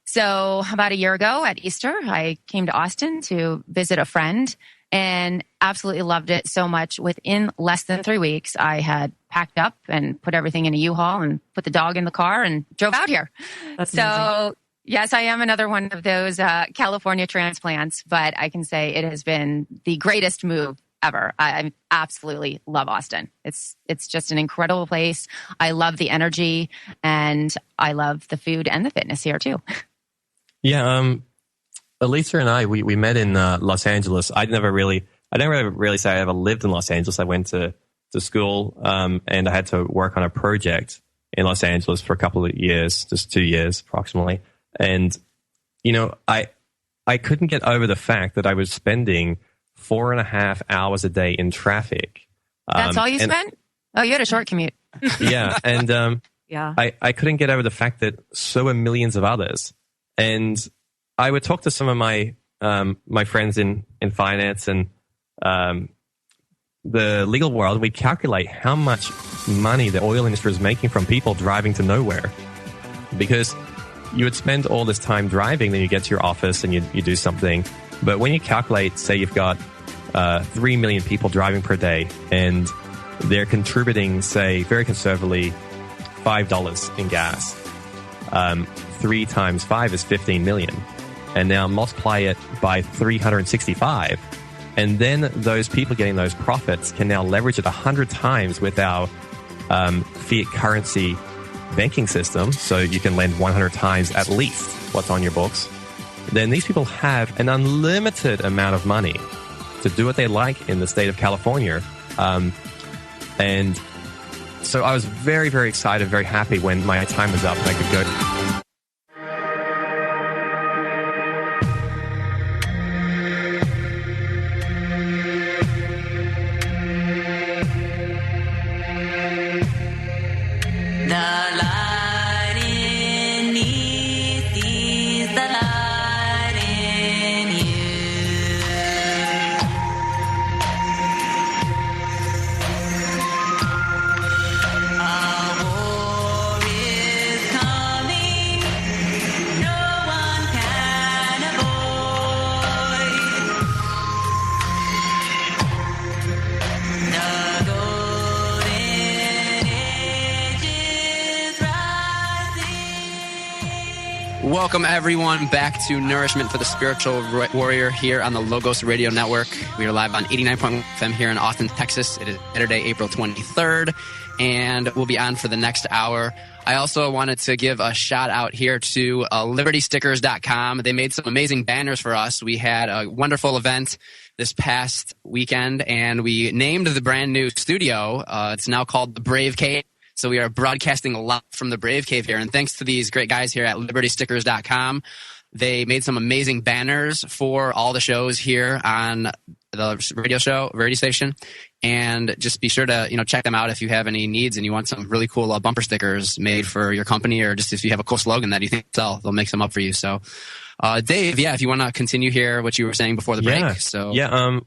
So about a year ago at Easter, I came to Austin to visit a friend and absolutely loved it so much. Within less than 3 weeks, I had packed up and put everything in a U-Haul and put the dog in the car and drove out here. That's amazing. Yes, I am another one of those California transplants, but I can say it has been the greatest move ever. I absolutely love Austin. It's just an incredible place. I love the energy, and I love the food and the fitness here too. Yeah, Elisa and I, we met in Los Angeles. I don't really say I ever lived in Los Angeles. I went to school, and I had to work on a project in Los Angeles for a couple of years, just 2 years approximately. And, you know, I couldn't get over the fact that I was spending 4.5 hours a day in traffic. That's all you spent? Oh, you had a short commute. Yeah. And yeah. I couldn't get over the fact that so are millions of others. And I would talk to some of my my friends in finance and the legal world. We'd calculate how much money the oil industry is making from people driving to nowhere. Because you would spend all this time driving, then you get to your office and you do something. But when you calculate, say you've got 3 million people driving per day, and they're contributing, say, very conservatively, $5 in gas. 3 times 5 is 15 million. And now multiply it by 365. And then those people getting those profits can now leverage it 100 times with our fiat currency banking system. So you can lend 100 times at least what's on your books. Then these people have an unlimited amount of money to do what they like in the state of California. And so I was very, very excited, very happy when my time was up and I could go. Welcome, everyone, back to Nourishment for the Spiritual Warrior here on the Logos Radio Network. We are live on 89.1 FM here in Austin, Texas. It is Saturday, April 23rd, and we'll be on for the next hour. I also wanted to give a shout out here to libertystickers.com. They made some amazing banners for us. We had a wonderful event this past weekend, and we named the brand new studio. It's now called the Brave Cave. So we are broadcasting a lot from the Brave Cave here. And thanks to these great guys here at libertystickers.com, they made some amazing banners for all the shows here on the radio station. And just be sure to, check them out if you have any needs and you want some really cool bumper stickers made for your company, or just if you have a cool slogan that you think sell, they'll make some up for you. So, Dave, if you want to continue here, what you were saying before the break.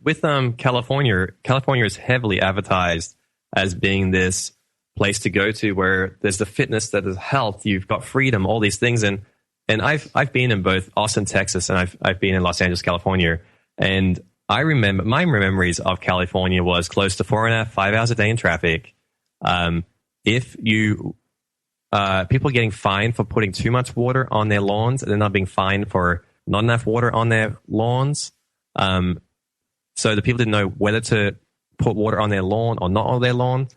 With California is heavily advertised as being this place to go to where there's the fitness, that is health, you've got freedom, all these things. And I've been in both Austin, Texas, and I've been in Los Angeles, California. And I remember my memories of California was close to 4.5, 5 hours a day in traffic. People getting fined for putting too much water on their lawns, and then not being fined for not enough water on their lawns. So the people didn't know whether to put water on their lawn or not on their lawn.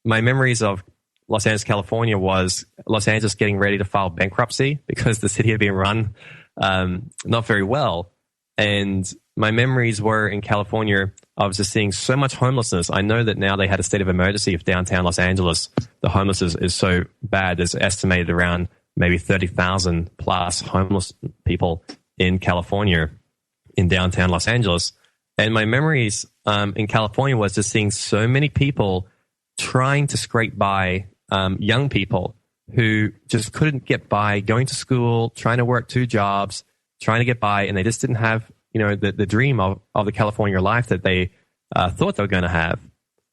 My memories of Los Angeles, California was Los Angeles getting ready to file bankruptcy because the city had been run not very well. And my memories were in California, I was just seeing so much homelessness. I know that now they had a state of emergency of downtown Los Angeles. The homelessness is so bad. There's estimated around maybe 30,000 plus homeless people in California, in downtown Los Angeles. And my memories in California was just seeing so many people trying to scrape by, young people who just couldn't get by, going to school, trying to work 2 jobs, trying to get by, and they just didn't have, the dream of the California life that they thought they were going to have.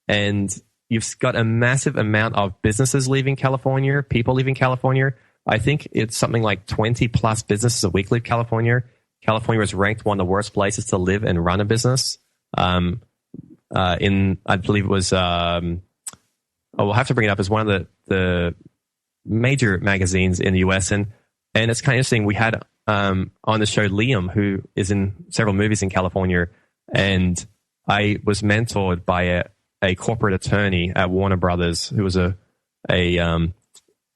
And you've got a massive amount of businesses leaving California, people leaving California. I think it's something like 20 plus businesses a week leave California. California was ranked one of the worst places to live and run a business. I believe it was, we'll have to bring it up as one of the major magazines in the US. And it's kind of interesting. We had on the show Liam, who is in several movies in California, and I was mentored by a corporate attorney at Warner Brothers, who was a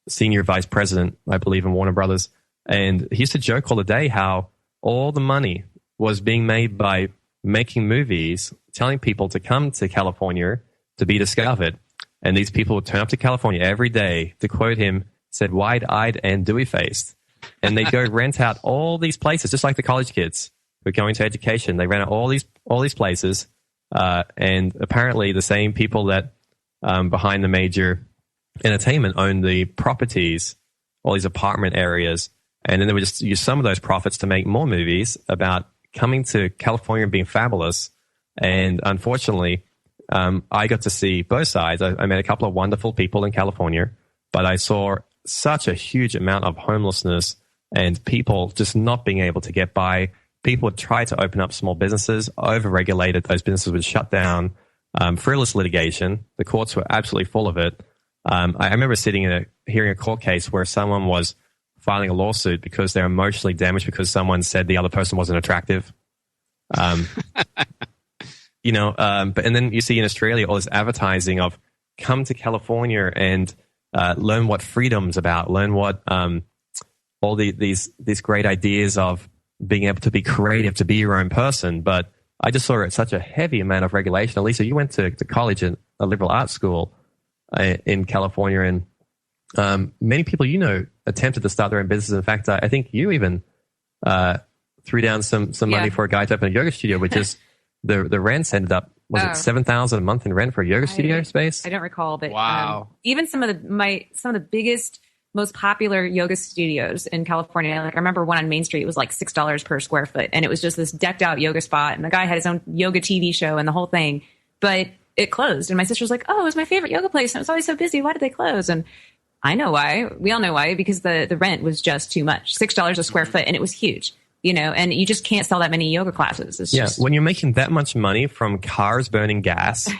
senior vice president, I believe, in Warner Brothers. And he used to joke all the day how all the money was being made by making movies, telling people to come to California to be discovered. And these people would turn up to California every day, to quote him, said wide-eyed and dewy-faced. And they go rent out all these places, just like the college kids who are going to education. They rent out all these places, and apparently the same people that behind the major entertainment own the properties, all these apartment areas, and then they would just use some of those profits to make more movies about coming to California and being fabulous. And unfortunately, I got to see both sides. I met a couple of wonderful people in California, but I saw such a huge amount of homelessness and people just not being able to get by. People would try to open up small businesses, over-regulated. Those businesses would shut down. Frivolous litigation. The courts were absolutely full of it. I remember hearing a court case where someone was filing a lawsuit because they're emotionally damaged because someone said the other person wasn't attractive. And then you see in Australia all this advertising of come to California and learn what freedom's about, learn what all these great ideas of being able to be creative, to be your own person. But I just saw such a heavy amount of regulation. Elisa, you went to college at a liberal arts school in California, and many people attempted to start their own business. In fact, I think you even threw down some money for a guy to open a yoga studio, which is the rents ended up, was it $7,000 a month in rent for a yoga studio space? I don't recall, but wow. Even some of the biggest, most popular yoga studios in California. Like I remember one on Main Street, it was like $6 per square foot, and it was just this decked out yoga spot, and the guy had his own yoga TV show and the whole thing. But it closed, and my sister was like, "Oh, it was my favorite yoga place, and it was always so busy. Why did they close?" And I know why. We all know why, because the rent was just too much. $6 a square foot, and it was huge. And you just can't sell that many yoga classes. It's just... when you're making that much money from cars burning gas,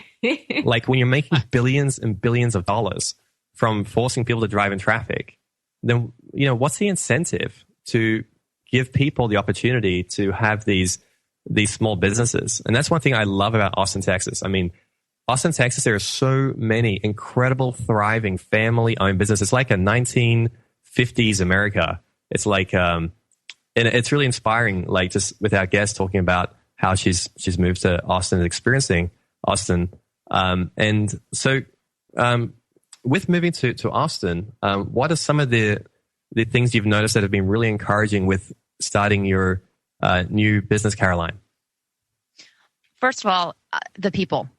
like when you're making billions and billions of dollars from forcing people to drive in traffic, then, what's the incentive to give people the opportunity to have these small businesses? And that's one thing I love about Austin, Texas. I mean, Austin, Texas, there are so many incredible, thriving, family-owned businesses. It's like a 1950s America. It's like, and it's really inspiring. Like just with our guest talking about how she's moved to Austin and experiencing Austin. And so, with moving to Austin, what are some of the things you've noticed that have been really encouraging with starting your new business, Caroline? First of all, the people.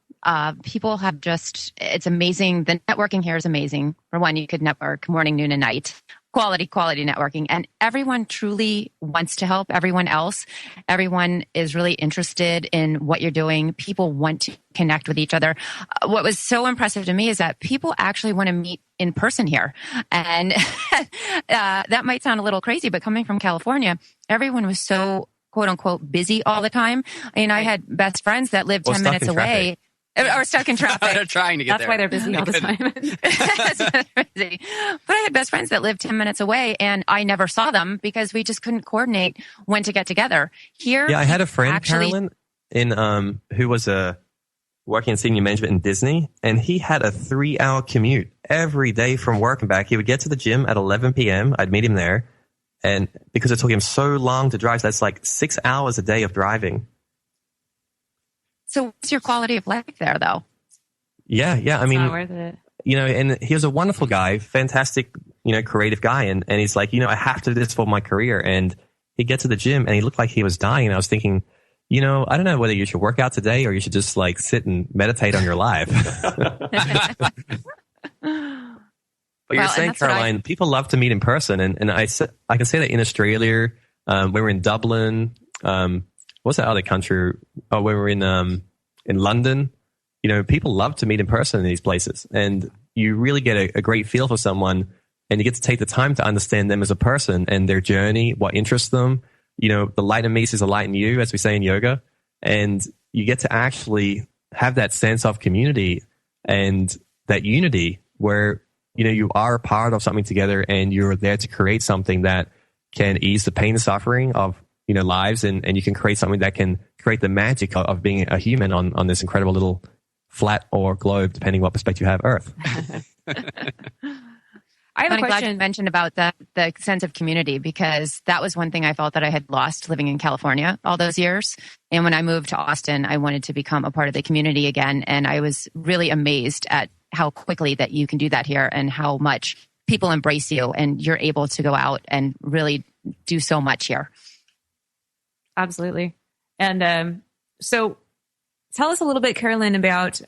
People have it's amazing. The networking here is amazing. For one, you could network morning, noon, and night. Quality networking. And everyone truly wants to help everyone else. Everyone is really interested in what you're doing. People want to connect with each other. What was so impressive to me is that people actually want to meet in person here. And that might sound a little crazy, but coming from California, everyone was so quote unquote busy all the time. I had best friends that lived 10 minutes away. Or stuck in traffic. They're trying to get That's there. why they're busy all the time. That's why they're busy. But I had best friends that lived 10 minutes away, and I never saw them because we just couldn't coordinate when to get together. Here, yeah, I had a friend, Carolyn, who was working in senior management in Disney, and he had a 3-hour commute every day from work and back. He would get to the gym at 11 p.m. I'd meet him there, and because it took him so long to drive, so that's like 6 hours a day of driving. So what's your quality of life there, though? Yeah. I mean, not worth it. And he was a wonderful guy, fantastic, creative guy. And he's like, I have to do this for my career. And he'd get to the gym and he looked like he was dying. And I was thinking, I don't know whether you should work out today or you should just like sit and meditate on your life. But you're saying, Caroline, people love to meet in person. And I can say that in Australia, when we're in Dublin, what's that other country? Oh, when we're in London, people love to meet in person in these places, and you really get a great feel for someone, and you get to take the time to understand them as a person and their journey, what interests them. The light in me is a light in you, as we say in yoga, and you get to actually have that sense of community and that unity where you are a part of something together, and you're there to create something that can ease the pain and suffering of lives, and you can create something that can create the magic of being a human on this incredible little flat or globe, depending what perspective you have, Earth. I have a I'm glad question. you mentioned about the sense of community, because that was one thing I felt that I had lost living in California all those years. And when I moved to Austin, I wanted to become a part of the community again. And I was really amazed at how quickly that you can do that here and how much people embrace you, and you're able to go out and really do so much here. Absolutely. And so tell us a little bit, Carolyn, about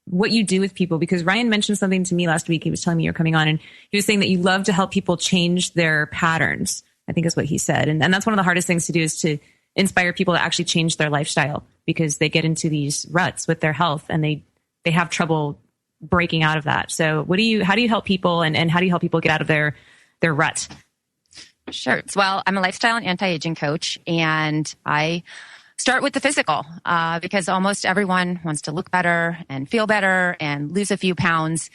what you do with people, because Ryan mentioned something to me last week. He was telling me you're coming on, and he was saying that you love to help people change their patterns, I think is what he said. And that's one of the hardest things to do, is to inspire people to actually change their lifestyle, because they get into these ruts with their health and they have trouble breaking out of that. So how do you help people, and how do you help people get out of their rut? Sure. Well, I'm a lifestyle and anti-aging coach, and I start with the physical because almost everyone wants to look better and feel better and lose a few pounds.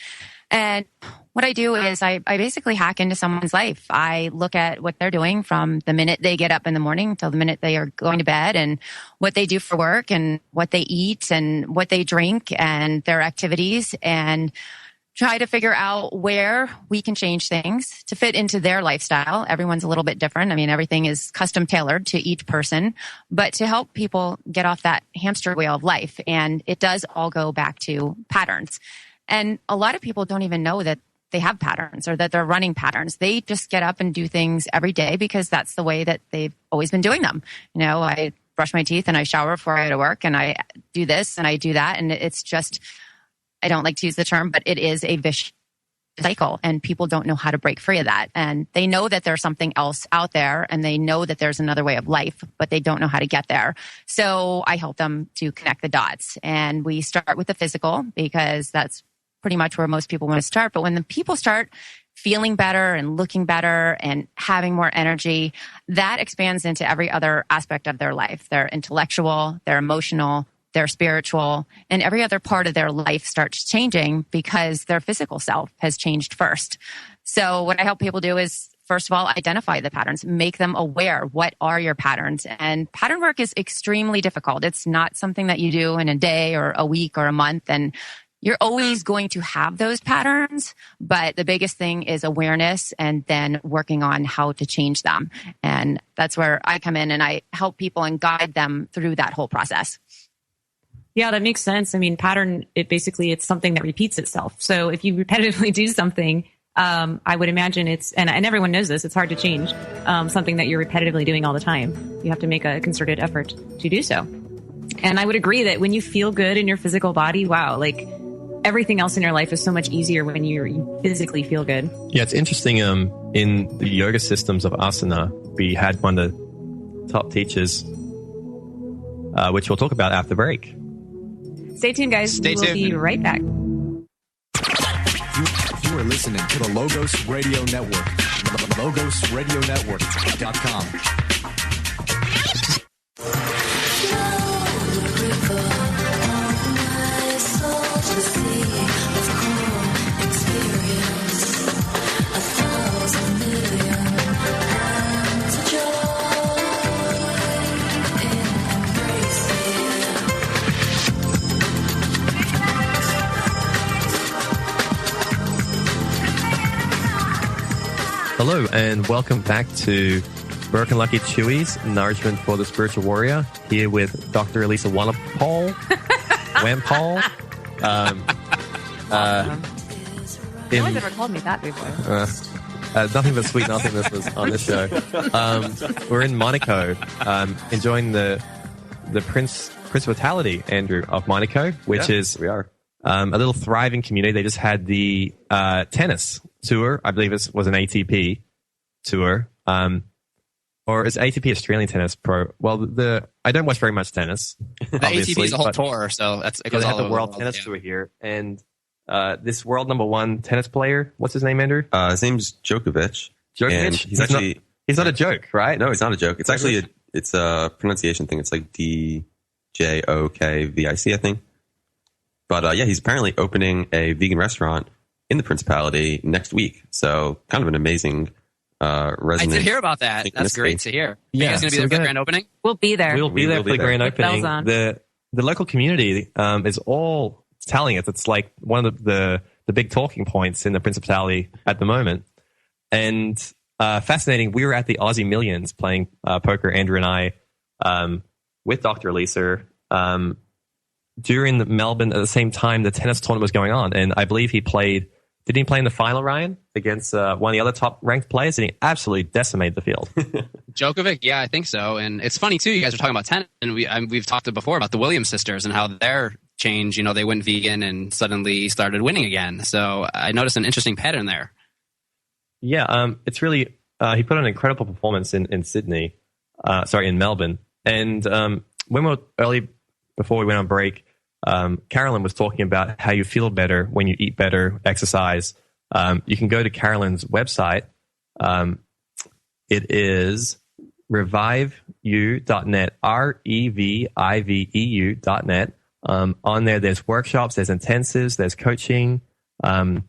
And what I do is I basically hack into someone's life. I look at what they're doing from the minute they get up in the morning till the minute they are going to bed, and what they do for work and what they eat and what they drink and their activities, and try to figure out where we can change things to fit into their lifestyle. Everyone's a little bit different. I mean, everything is custom tailored to each person, but to help people get off that hamster wheel of life. And it does all go back to patterns. And a lot of people don't even know that they have patterns or that they're running patterns. They just get up and do things every day because that's the way that they've always been doing them. I brush my teeth and I shower before I go to work, and I do this and I do that. And it's just, I don't like to use the term, but it is a vicious cycle, and people don't know how to break free of that. And they know that there's something else out there, and they know that there's another way of life, but they don't know how to get there. So I help them to connect the dots. And we start with the physical, because that's pretty much where most people want to start. But when the people start feeling better and looking better and having more energy, that expands into every other aspect of their life. Their intellectual, their emotional, their spiritual, and every other part of their life starts changing because their physical self has changed first. So what I help people do is first of all, identify the patterns, make them aware. What are your patterns? And pattern work is extremely difficult. It's not something that you do in a day or a week or a month. And you're always going to have those patterns, but the biggest thing is awareness and then working on how to change them. And that's where I come in and I help people and guide them through that whole process. Yeah, that makes sense. I mean, pattern, it's something that repeats itself. So if you repetitively do something, I would imagine and everyone knows this, it's hard to change something that you're repetitively doing all the time. You have to make a concerted effort to do so. And I would agree that when you feel good in your physical body, wow, like everything else in your life is so much easier when you physically feel good. Yeah, it's interesting. In the yoga systems of asana, we had one of the top teachers, which we'll talk about after the break. Stay tuned, guys. We'll be right back. You are listening to the Logos Radio Network. LogosRadioNetwork.com. Hello, and welcome back to Burke and Lucky Chewy's Nourishment for the Spiritual Warrior, here with Dr. Elisa Wampole. No one's ever called me that before. Nothing but sweet nothingness was on this show. We're in Monaco, enjoying the principality, Andrew, of Monaco, which is we are a little thriving community. They just had the tennis tour. I believe it was an ATP tour, or is ATP Australian Tennis Pro? Well, I don't watch very much tennis. The ATP is a whole tour, so it goes all over the World world, Tennis Tour here, and this world #1 tennis player. What's his name, Andrew? His name's Djokovic. And he's not a joke, right? No, it's not a joke. It's actually it's a pronunciation thing. It's like DJOKVIC, I think. But he's apparently opening a vegan restaurant in the Principality next week. So kind of an amazing resonance. I did hear about that. That's great to hear. Are you guys going to be there for the grand opening? We'll be there. We'll be there for the grand opening. The local community is all telling us it's like one of the big talking points in the Principality at the moment. And fascinating, we were at the Aussie Millions playing poker, Andrew and I, with Dr. Elisa, during the Melbourne at the same time the tennis tournament was going on. And I believe he play in the final, Ryan, against one of the other top ranked players, and he absolutely decimated the field. Djokovic, yeah, I think so. And it's funny too, you guys are talking about tennis, and we've talked before about the Williams sisters and how their change, they went vegan and suddenly started winning again. So I noticed an interesting pattern there. Yeah, it's really he put on an incredible performance in Melbourne. And when we were before we went on break, Carolyn was talking about how you feel better when you eat better, exercise. You can go to Carolyn's website. It is reviveu.net, REVIVEU.net. On there, there's workshops, there's intensives, there's coaching. The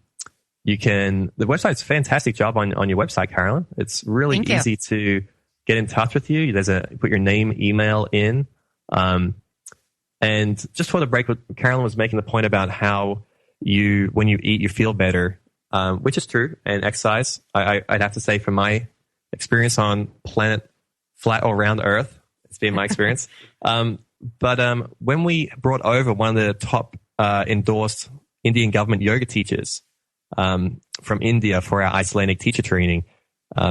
website's a fantastic job on your website, Carolyn. It's really easy to get in touch with you. Put your name, email in. And just for the break, Carolyn was making the point about how when you eat, you feel better, which is true. And exercise, I'd have to say from my experience on planet flat or round Earth, it's been my experience. But when we brought over one of the top endorsed Indian government yoga teachers from India for our Icelandic teacher training,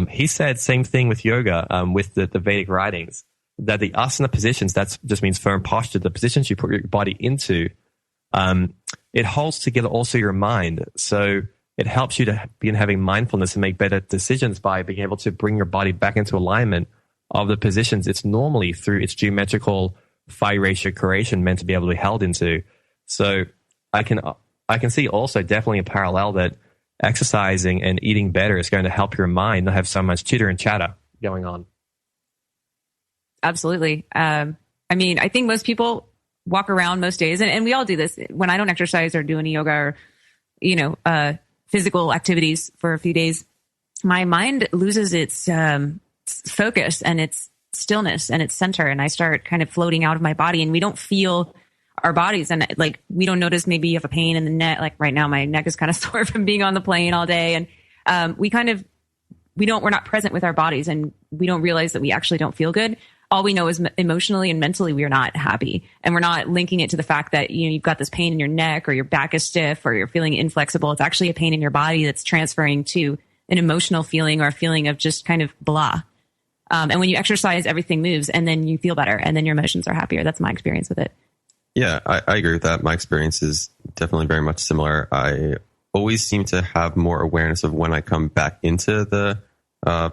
he said same thing with yoga, with the Vedic writings, that the asana positions, that just means firm posture, the positions you put your body into, it holds together also your mind. So it helps you to begin having mindfulness and make better decisions by being able to bring your body back into alignment of the positions it's normally, through its geometrical phi ratio creation, meant to be able to be held into. So I can see also definitely a parallel that exercising and eating better is going to help your mind not have so much chitter and chatter going on. Absolutely. I think most people walk around most days, and we all do this. When I don't exercise or do any yoga or, physical activities for a few days, my mind loses its focus and its stillness and its center, and I start kind of floating out of my body, and we don't feel our bodies, and like we don't notice maybe you have a pain in the neck. Like right now my neck is kind of sore from being on the plane all day, and we're not present with our bodies, and we don't realize that we actually don't feel good. All we know is emotionally and mentally we are not happy, and we're not linking it to the fact that you've got this pain in your neck, or your back is stiff, or you're feeling inflexible. It's actually a pain in your body that's transferring to an emotional feeling or a feeling of just kind of blah. And when you exercise, everything moves, and then you feel better, and then your emotions are happier. That's my experience with it. Yeah, I agree with that. My experience is definitely very much similar. I always seem to have more awareness of when I come back into the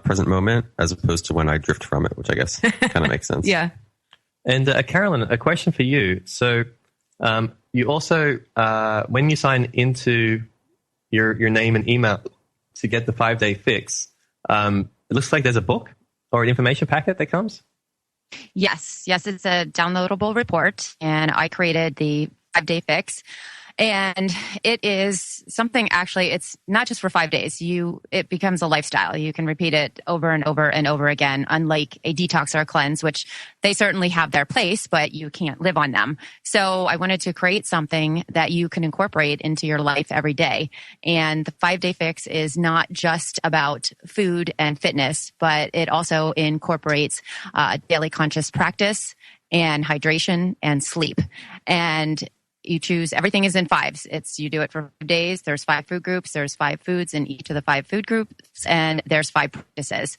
present moment as opposed to when I drift from it, which I guess kind of makes sense. Yeah. And Carolyn, a question for you. So you also, when you sign into your name and email to get the 5-day fix, it looks like there's a book or an information packet that comes? Yes, it's a downloadable report, and I created the 5-day fix. And it is something, actually, it's not just for 5 days. It becomes a lifestyle. You can repeat it over and over and over again, unlike a detox or a cleanse, which they certainly have their place, but you can't live on them. So I wanted to create something that you can incorporate into your life every day. And the 5-day fix is not just about food and fitness, but it also incorporates daily conscious practice and hydration and sleep. And you choose, everything is in 5s. You do it for 5 days. There's 5 food groups. There's 5 foods in each of the 5 food groups, and there's 5 practices.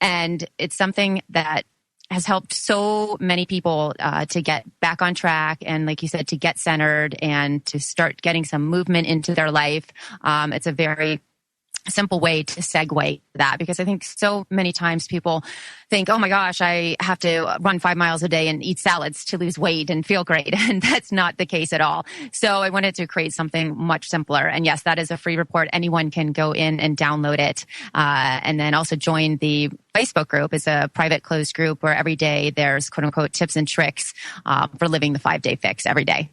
And it's something that has helped so many people to get back on track, and like you said, to get centered and to start getting some movement into their life. It's a very simple way to segue that, because I think so many times people think, oh my gosh, I have to run 5 miles a day and eat salads to lose weight and feel great. And that's not the case at all. So I wanted to create something much simpler. And yes, that is a free report. Anyone can go in and download it. And then also join the Facebook group. It's a private closed group where every day there's quote unquote tips and tricks for living the 5-day fix every day.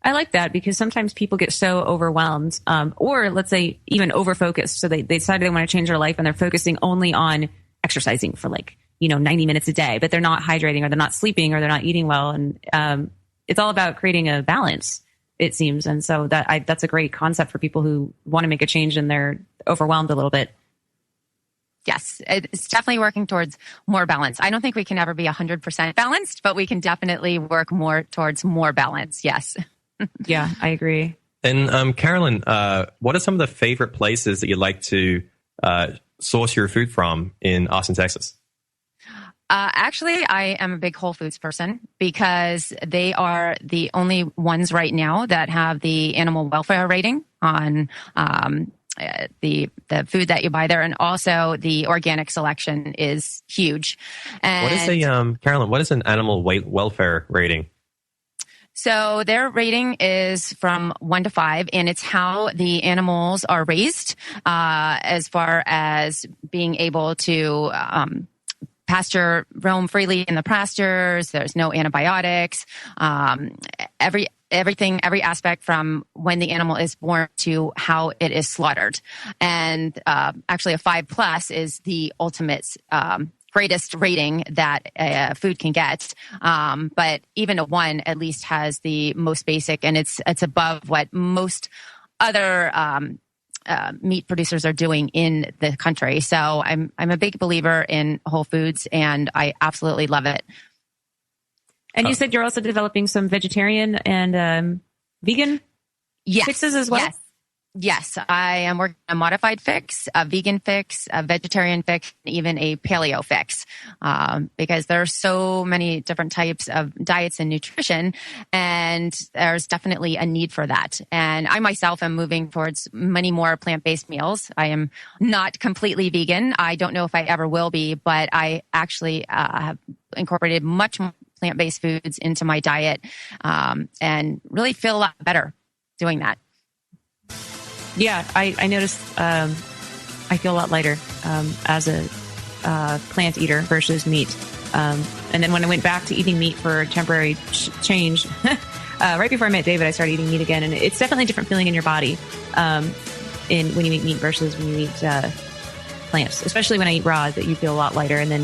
I like that, because sometimes people get so overwhelmed, or let's say even overfocused. So they decided they want to change their life, and they're focusing only on exercising for 90 minutes a day, but they're not hydrating, or they're not sleeping, or they're not eating well. And it's all about creating a balance, it seems. And so that's a great concept for people who want to make a change and they're overwhelmed a little bit. Yes, it's definitely working towards more balance. I don't think we can ever be 100% balanced, but we can definitely work more towards more balance. Yes. Yeah, I agree. And Carolyn, what are some of the favorite places that you like to source your food from in Austin, Texas? Actually, I am a big Whole Foods person, because they are the only ones right now that have the animal welfare rating on the food that you buy there, and also the organic selection is huge. And what is Carolyn? What is an animal welfare rating? So their rating is from 1 to 5, and it's how the animals are raised, as far as being able to roam freely in the pastures. There's no antibiotics. Every aspect from when the animal is born to how it is slaughtered. And actually, a 5+ is the ultimate greatest rating that food can get. But even a 1 at least has the most basic, and it's above what most other meat producers are doing in the country. So I'm a big believer in Whole Foods, and I absolutely love it. And you said you're also developing some vegetarian and vegan fixes as well? Yes, I am working on a modified fix, a vegan fix, a vegetarian fix, and even a paleo fix, because there are so many different types of diets and nutrition, and there's definitely a need for that. And I myself am moving towards many more plant-based meals. I am not completely vegan. I don't know if I ever will be, but I actually have incorporated much more plant-based foods into my diet, and really feel a lot better doing that. Yeah, I noticed I feel a lot lighter as a plant eater versus meat. And then when I went back to eating meat for a temporary change, right before I met David, I started eating meat again. And it's definitely a different feeling in your body when you eat meat versus when you eat plants, especially when I eat raw, that you feel a lot lighter, and then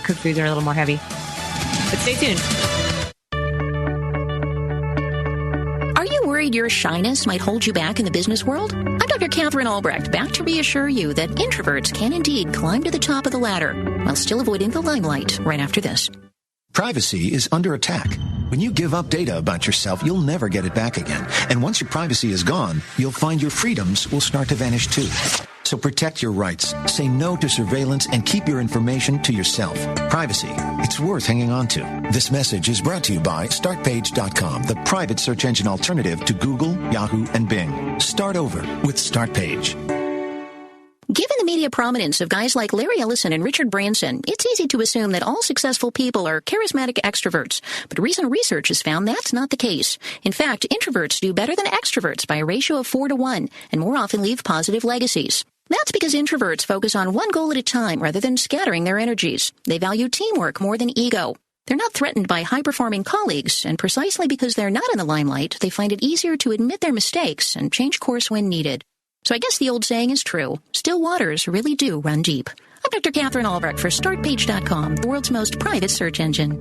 cooked foods are a little more heavy. But stay tuned. Are you worried your shyness might hold you back in the business world? I'm Dr. Catherine Albrecht, back to reassure you that introverts can indeed climb to the top of the ladder while still avoiding the limelight right after this. Privacy is under attack. When you give up data about yourself, you'll never get it back again. And once your privacy is gone, you'll find your freedoms will start to vanish too. So protect your rights, say no to surveillance, and keep your information to yourself. Privacy, it's worth hanging on to. This message is brought to you by StartPage.com, the private search engine alternative to Google, Yahoo, and Bing. Start over with StartPage. Given the media prominence of guys like Larry Ellison and Richard Branson, it's easy to assume that all successful people are charismatic extroverts. But recent research has found that's not the case. In fact, introverts do better than extroverts by a ratio of 4-to-1 and more often leave positive legacies. That's because introverts focus on one goal at a time rather than scattering their energies. They value teamwork more than ego. They're not threatened by high-performing colleagues, and precisely because they're not in the limelight, they find it easier to admit their mistakes and change course when needed. So I guess the old saying is true. Still waters really do run deep. I'm Dr. Catherine Albrecht for StartPage.com, the world's most private search engine.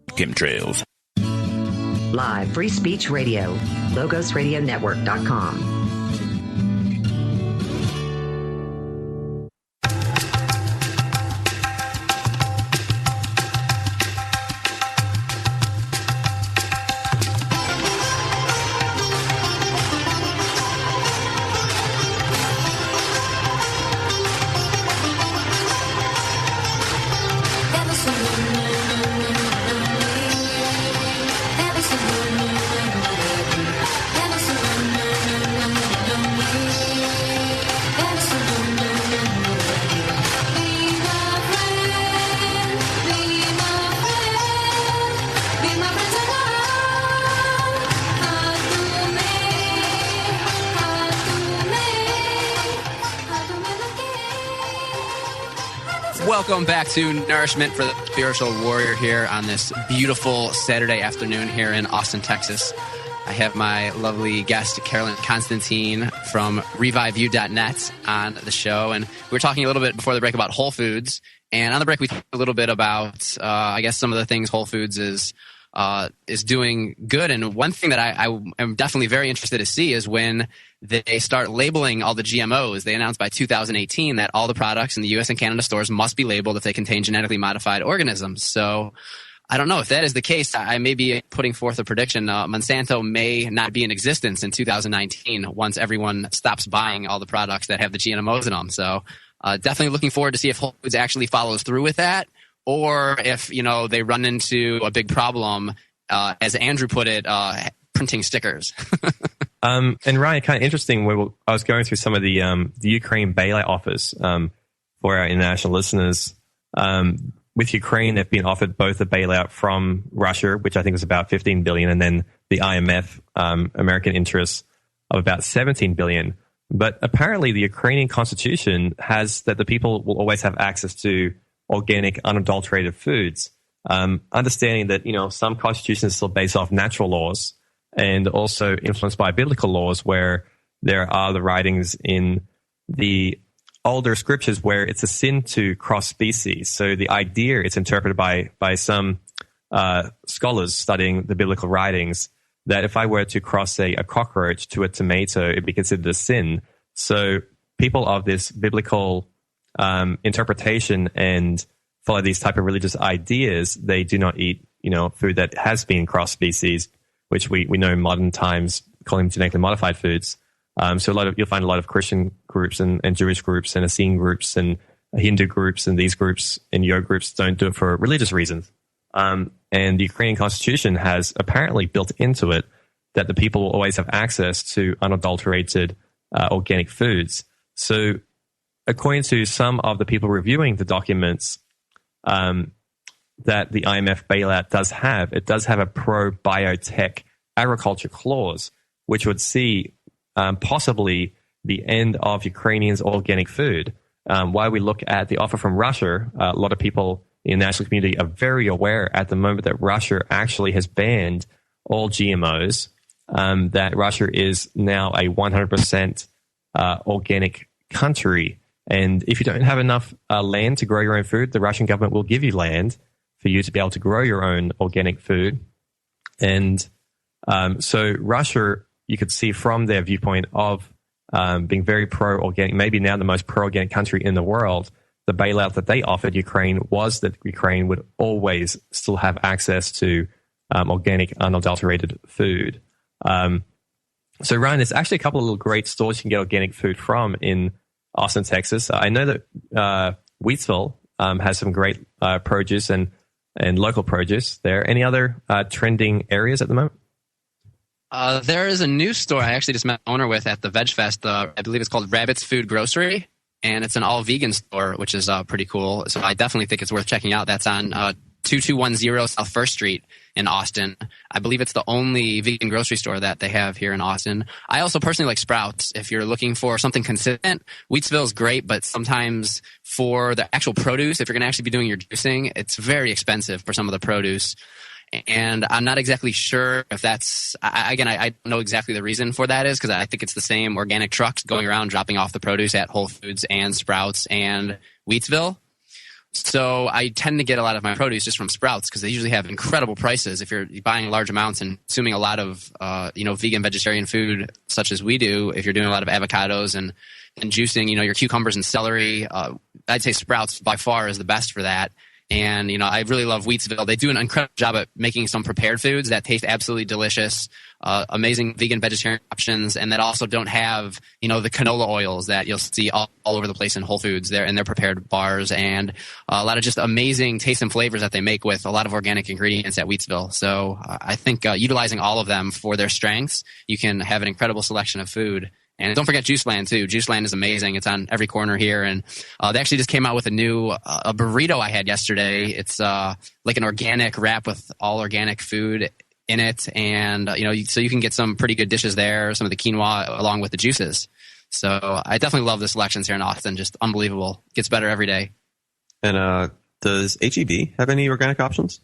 Chemtrails. Live Free Speech Radio, LogosRadioNetwork.com. Welcome back to Nourishment for the Spiritual Warrior here on this beautiful Saturday afternoon here in Austin, Texas. I have my lovely guest, Carolyn Constantine from ReviveU.net on the show. And we were talking a little bit before the break about Whole Foods. And on the break, we talked a little bit about, I guess, some of the things Whole Foods is doing good. And one thing that I am definitely very interested to see is when they start labeling all the GMOs. They announced by 2018 that all the products in the U.S. and Canada stores must be labeled if they contain genetically modified organisms. So I don't know if that is the case. I may be putting forth a prediction. Monsanto may not be in existence in 2019 once everyone stops buying all the products that have the GMOs in them. So definitely looking forward to see if Whole Foods actually follows through with that, or if, they run into a big problem, as Andrew put it, printing stickers. And Ryan, kind of interesting, I was going through some of the Ukraine bailout offers for our international listeners. With Ukraine, they've been offered both a bailout from Russia, which I think was about $15 billion, and then the IMF American interests of about $17 billion. But apparently the Ukrainian constitution has that the people will always have access to organic, unadulterated foods. Understanding that, some constitutions still based off natural laws and also influenced by biblical laws, where there are the writings in the older scriptures where it's a sin to cross species. So the idea, it's interpreted by some scholars studying the biblical writings, that if I were to cross a cockroach to a tomato, it'd be considered a sin. So people of this biblical interpretation and follow these type of religious ideas, they do not eat, food that has been cross species, which we know in modern times calling genetically modified foods. So you'll find a lot of Christian groups and Jewish groups and Essene groups and Hindu groups, and these groups and your groups don't do it for religious reasons. And the Ukrainian constitution has apparently built into it that the people will always have access to unadulterated organic foods. So according to some of the people reviewing the documents that the IMF bailout does have a pro-biotech agriculture clause, which would see possibly the end of Ukrainians' organic food. While we look at the offer from Russia, a lot of people in the national community are very aware at the moment that Russia actually has banned all GMOs, that Russia is now a 100% organic country. And if you don't have enough land to grow your own food, the Russian government will give you land for you to be able to grow your own organic food. And so Russia, you could see from their viewpoint of being very pro-organic, maybe now the most pro-organic country in the world, the bailout that they offered Ukraine was that Ukraine would always still have access to organic, unadulterated food. So Ryan, there's actually a couple of little great stores you can get organic food from in Austin, Texas. I know that Wheatsville has some great produce and local produce there. Any other trending areas at the moment? There is a new store I actually just met the owner with at the Veg Fest. I believe it's called Rabbit's Food Grocery, and it's an all-vegan store, which is pretty cool. So I definitely think it's worth checking out. That's on 2210 South 1st Street in Austin. I believe it's the only vegan grocery store that they have here in Austin. I also personally like Sprouts. If you're looking for something consistent, Wheatsville is great, but sometimes for the actual produce, if you're going to actually be doing your juicing, it's very expensive for some of the produce. And I'm not exactly sure if that's, I don't know exactly the reason for that is, because I think it's the same organic trucks going around dropping off the produce at Whole Foods and Sprouts and Wheatsville. So I tend to get a lot of my produce just from Sprouts because they usually have incredible prices if you're buying large amounts and consuming a lot of, vegan, vegetarian food such as we do. If you're doing a lot of avocados and juicing, your cucumbers and celery, I'd say Sprouts by far is the best for that. And, I really love Wheatsville. They do an incredible job at making some prepared foods that taste absolutely delicious, amazing vegan, vegetarian options, and that also don't have, the canola oils that you'll see all over the place in Whole Foods there in their prepared bars, and a lot of just amazing tastes and flavors that they make with a lot of organic ingredients at Wheatsville. So I think utilizing all of them for their strengths, you can have an incredible selection of food. And don't forget Juiceland, too. Juiceland is amazing. It's on every corner here. And they actually just came out with a new a burrito I had yesterday. It's like an organic wrap with all organic food in it. And, so you can get some pretty good dishes there, some of the quinoa along with the juices. So I definitely love the selections here in Austin. Just unbelievable. Gets better every day. And does HEB have any organic options?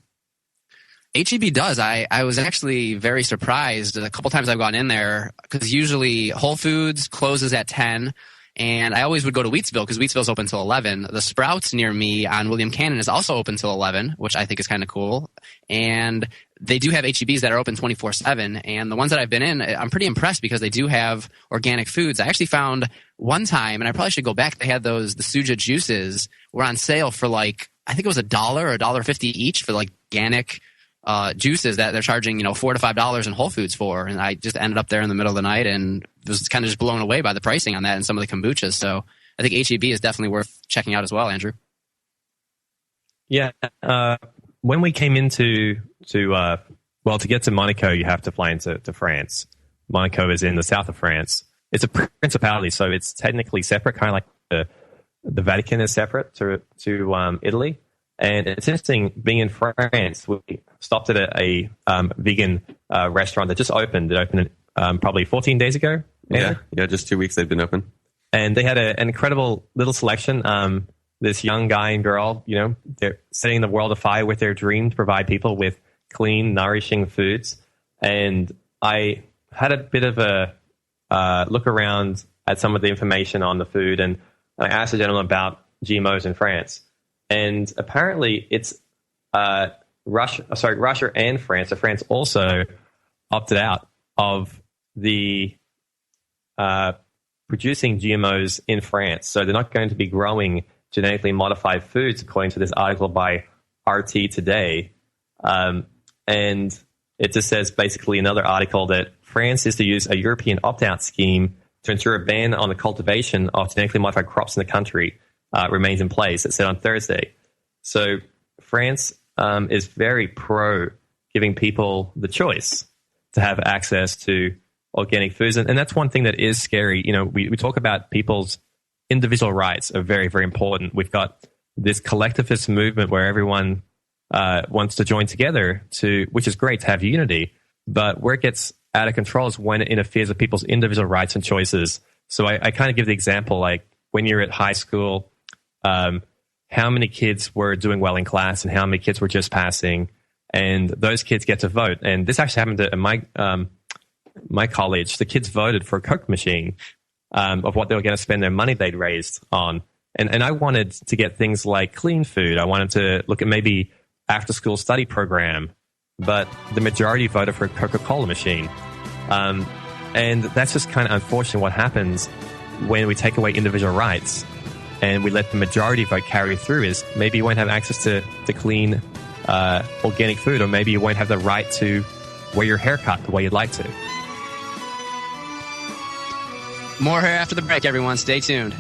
HEB does. I was actually very surprised a couple times I've gone in there because usually Whole Foods closes at 10 and I always would go to Wheatsville because Wheatsville's open till 11. The Sprouts near me on William Cannon is also open till 11, which I think is kind of cool. And they do have HEBs that are open 24/7. And the ones that I've been in, I'm pretty impressed because they do have organic foods. I actually found one time, and I probably should go back, they had the Suja juices were on sale for I think it was $1 or $1.50 each for organic juices that they're charging, $4 to $5 in Whole Foods for. And I just ended up there in the middle of the night and was kind of just blown away by the pricing on that and some of the kombuchas. So I think HEB is definitely worth checking out as well, Andrew. Yeah. When we came to get to Monaco, you have to fly into France. Monaco is in the south of France. It's a principality, so it's technically separate, kind of like the Vatican is separate to Italy. And it's interesting being in France. We stopped at a vegan restaurant that just opened. It opened probably 14 days ago. Yeah, just 2 weeks they've been open. And they had an incredible little selection. This young guy and girl, they're setting the world afire with their dream to provide people with clean, nourishing foods. And I had a bit of a look around at some of the information on the food, and I asked the gentleman about GMOs in France. And apparently it's Russia and France. So France also opted out of the producing GMOs in France. So they're not going to be growing genetically modified foods, according to this article by RT Today. And it just says basically another article that France is to use a European opt-out scheme to ensure a ban on the cultivation of genetically modified crops in the country remains in place, it said on Thursday. So France is very pro giving people the choice to have access to organic foods. And that's one thing that is scary. We talk about people's individual rights are very, very important. We've got this collectivist movement where everyone wants to join together which is great to have unity, but where it gets out of control is when it interferes with people's individual rights and choices. So I kind of give the example, like when you're at high school, how many kids were doing well in class and how many kids were just passing, and those kids get to vote. And this actually happened at my college. The kids voted for a Coke machine of what they were going to spend their money they'd raised on. And I wanted to get things like clean food. I wanted to look at maybe after-school study program, but the majority voted for a Coca-Cola machine. And that's just kind of unfortunate what happens when we take away individual rights and we let the majority vote carry through. Is maybe you won't have access to clean organic food, or maybe you won't have the right to wear your hair cut the way you'd like to. More here after the break, everyone. Stay tuned.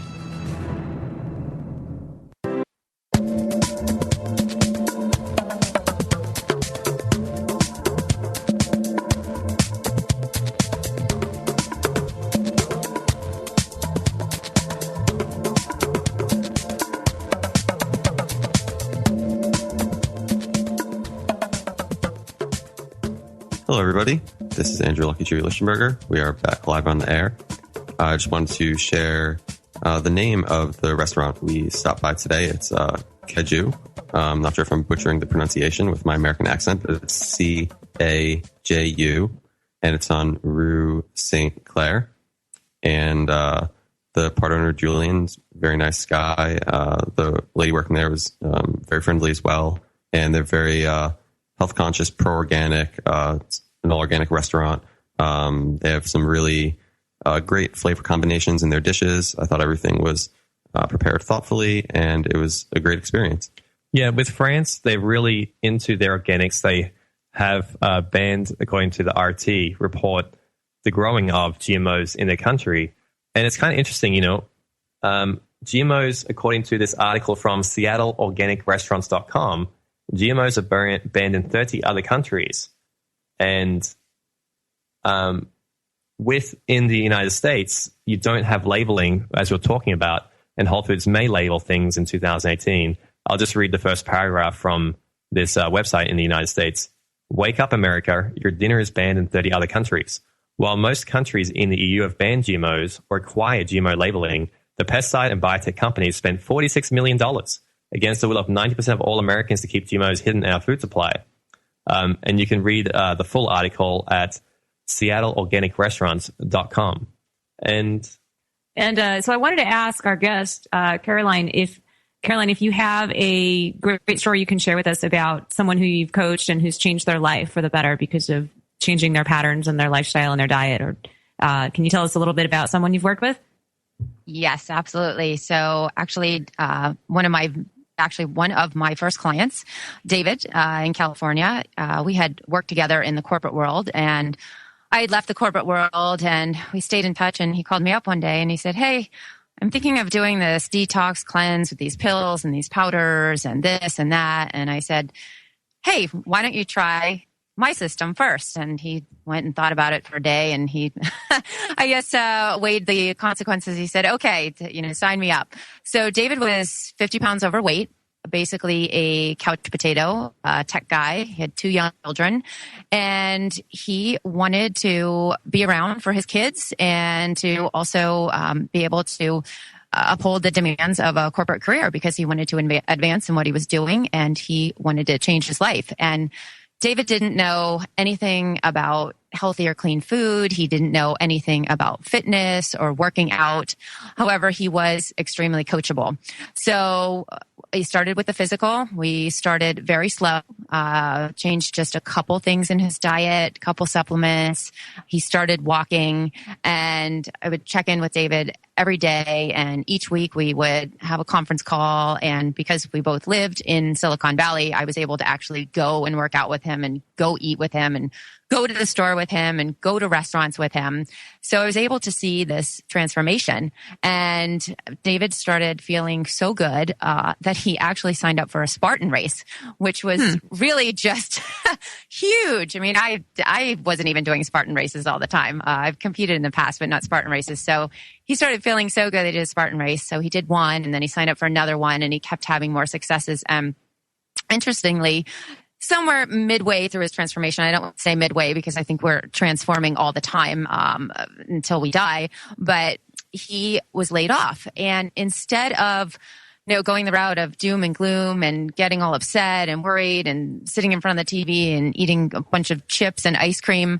Hello, everybody. This is Andrew Lucky Chewy Lichtenberger. We are back live on the air. I just wanted to share the name of the restaurant we stopped by today. It's Keju. I'm not sure if I'm butchering the pronunciation with my American accent, but it's C-A-J-U, and it's on Rue St. Clair. And the part owner, Julian's very nice guy. The lady working there was very friendly as well, and they're very health conscious, pro-organic, it's an all-organic restaurant. They have some really great flavor combinations in their dishes. I thought everything was prepared thoughtfully, and it was a great experience. Yeah, with France, they're really into their organics. They have banned, according to the RT report, the growing of GMOs in their country. And it's kind of interesting, GMOs, according to this article from SeattleOrganicRestaurants.com, GMOs are banned in 30 other countries. And within the United States, you don't have labeling, as we're talking about, and Whole Foods may label things in 2018. I'll just read the first paragraph from this website in the United States. Wake up, America. Your dinner is banned in 30 other countries. While most countries in the EU have banned GMOs or require GMO labeling, the pesticide and biotech companies spent $46 million against the will of 90% of all Americans to keep GMOs hidden in our food supply. And you can read the full article at SeattleOrganicRestaurants.com. And so I wanted to ask our guest, Caroline, if you have a great story you can share with us about someone who you've coached and who's changed their life for the better because of changing their patterns and their lifestyle and their diet, or can you tell us a little bit about someone you've worked with? Yes, absolutely. So actually, one of my first clients, David, in California, we had worked together in the corporate world, and I had left the corporate world and we stayed in touch, and he called me up one day and he said, "Hey, I'm thinking of doing this detox cleanse with these pills and these powders and this and that." And I said, "Hey, why don't you try my system first?" And he went and thought about it for a day, and he, I guess, weighed the consequences. He said, "Okay, sign me up." So David was 50 pounds overweight, basically a couch potato, tech guy. He had 2 young children, and he wanted to be around for his kids and to also be able to uphold the demands of a corporate career, because he wanted to advance in what he was doing, and he wanted to change his life. And David didn't know anything about healthy or clean food. He didn't know anything about fitness or working out. However, he was extremely coachable. So he started with the physical. We started very slow, changed just a couple things in his diet, couple supplements. He started walking, and I would check in with David every day. And each week we would have a conference call. And because we both lived in Silicon Valley, I was able to actually go and work out with him and go eat with him and go to the store with him and go to restaurants with him. So I was able to see this transformation. And David started feeling so good that he actually signed up for a Spartan race, which was really just huge. I mean, I wasn't even doing Spartan races all the time. I've competed in the past, but not Spartan races. So he started feeling so good that he did a Spartan race. So he did one, and then he signed up for another one, and he kept having more successes. Interestingly, somewhere midway through his transformation, I don't want to say midway because I think we're transforming all the time until we die, but he was laid off. And instead of going the route of doom and gloom and getting all upset and worried and sitting in front of the TV and eating a bunch of chips and ice cream,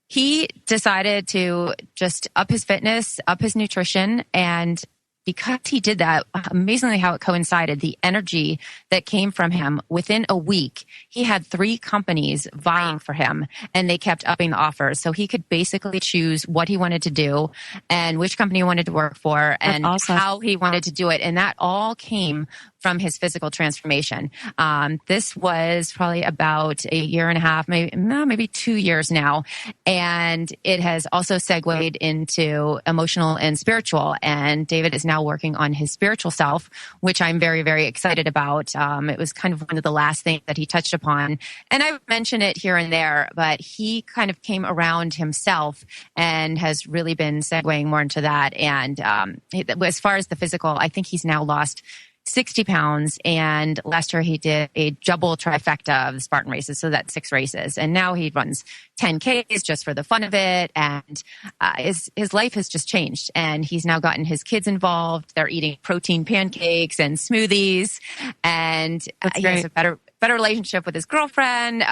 he decided to just up his fitness, up his nutrition, and because he did that, amazingly how it coincided, the energy that came from him within a week, he had 3 companies vying for him and they kept upping the offers. So he could basically choose what he wanted to do and which company he wanted to work for and how he wanted to do it. And that all came from his physical transformation. This was probably about a year and a half, maybe 2 years now. And it has also segued into emotional and spiritual. And David is now working on his spiritual self, which I'm very, very excited about. It was kind of one of the last things that he touched upon. And I mention it here and there, but he kind of came around himself and has really been segueing more into that. And as far as the physical, I think he's now lost 60 pounds. And last year he did a double trifecta of the Spartan races. So that's 6 races. And now he runs 10Ks just for the fun of it. And his life has just changed. And he's now gotten his kids involved. They're eating protein pancakes and smoothies. And he has a better relationship with his girlfriend,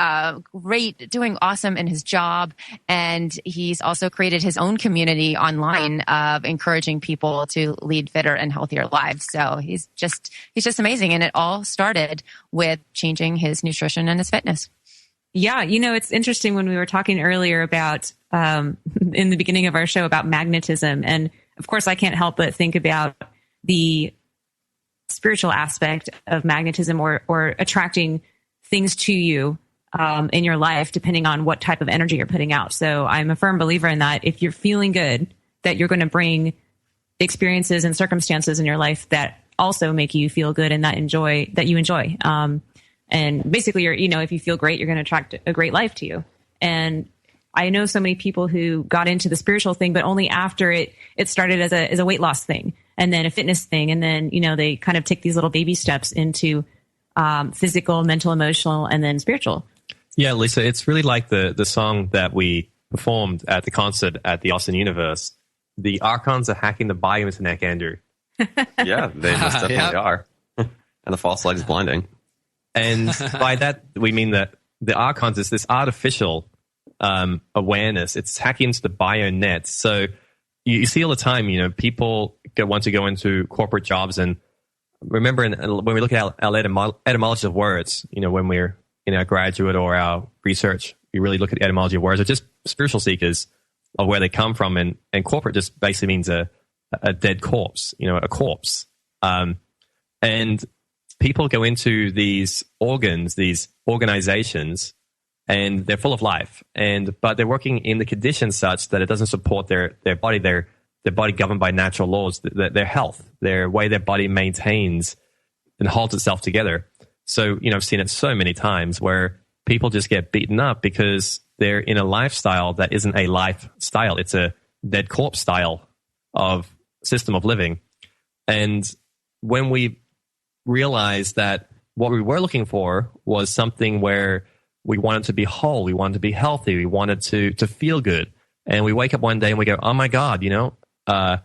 great, doing awesome in his job. And he's also created his own community online of encouraging people to lead fitter and healthier lives. So he's just amazing. And it all started with changing his nutrition and his fitness. Yeah. It's interesting when we were talking earlier about, in the beginning of our show about magnetism. And of course, I can't help but think about the spiritual aspect of magnetism or attracting things to you in your life, depending on what type of energy you're putting out. So I'm a firm believer in that. If you're feeling good, that you're going to bring experiences and circumstances in your life that also make you feel good and that you enjoy. And basically if you feel great, you're going to attract a great life to you. And I know so many people who got into the spiritual thing, but only after it started as a weight loss thing and then a fitness thing. And then, they kind of take these little baby steps into physical, mental, emotional, and then spiritual. Yeah, Lisa, it's really like the song that we performed at the concert at the Austin Universe. The Archons are hacking the biointernet, Andrew. Yeah, they most definitely are. And the false light is blinding. And by that, we mean that the Archons is this artificial awareness. It's hacking into the bionet. So you see all the time, people want to go into corporate jobs. And remember, when we look at our etymology of words, when we're in our graduate or our research, we really look at the etymology of words. They're just spiritual seekers of where they come from. And corporate just basically means a dead corpse, a corpse. And people go into these organs, these organizations, and they're full of life. But they're working in the conditions such that it doesn't support their body. Their body governed by natural laws, their health, their way their body maintains and holds itself together. So, I've seen it so many times where people just get beaten up because they're in a lifestyle that isn't a lifestyle. It's a dead corpse style of system of living. And when we realized that what we were looking for was something where we wanted to be whole, we wanted to be healthy, we wanted to feel good. And we wake up one day and we go, oh my God, I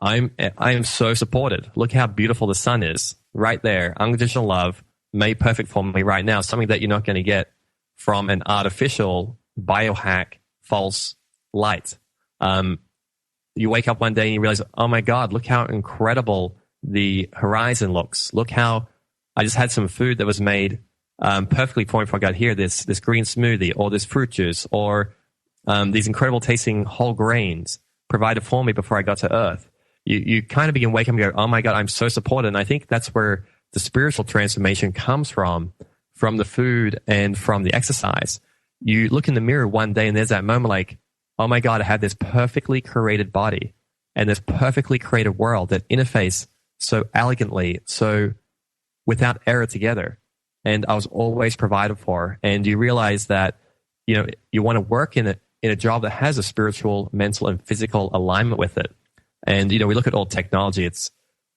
am so supported. Look how beautiful the sun is right there. Unconditional love made perfect for me right now. Something that you're not going to get from an artificial biohack false light. You wake up one day and you realize, oh my God, look how incredible the horizon looks. Look how I just had some food that was made perfectly for me before I got here. This green smoothie or this fruit juice or these incredible tasting whole grains provided for me before I got to Earth. You kind of begin waking up and go, oh my God, I'm so supported. And I think that's where the spiritual transformation comes from the food and from the exercise. You look in the mirror one day and there's that moment like, oh my God, I have this perfectly created body and this perfectly created world that interface so elegantly, so without error together. And I was always provided for. And you realize that, you want to work in a job that has a spiritual, mental, and physical alignment with it. And, we look at all technology.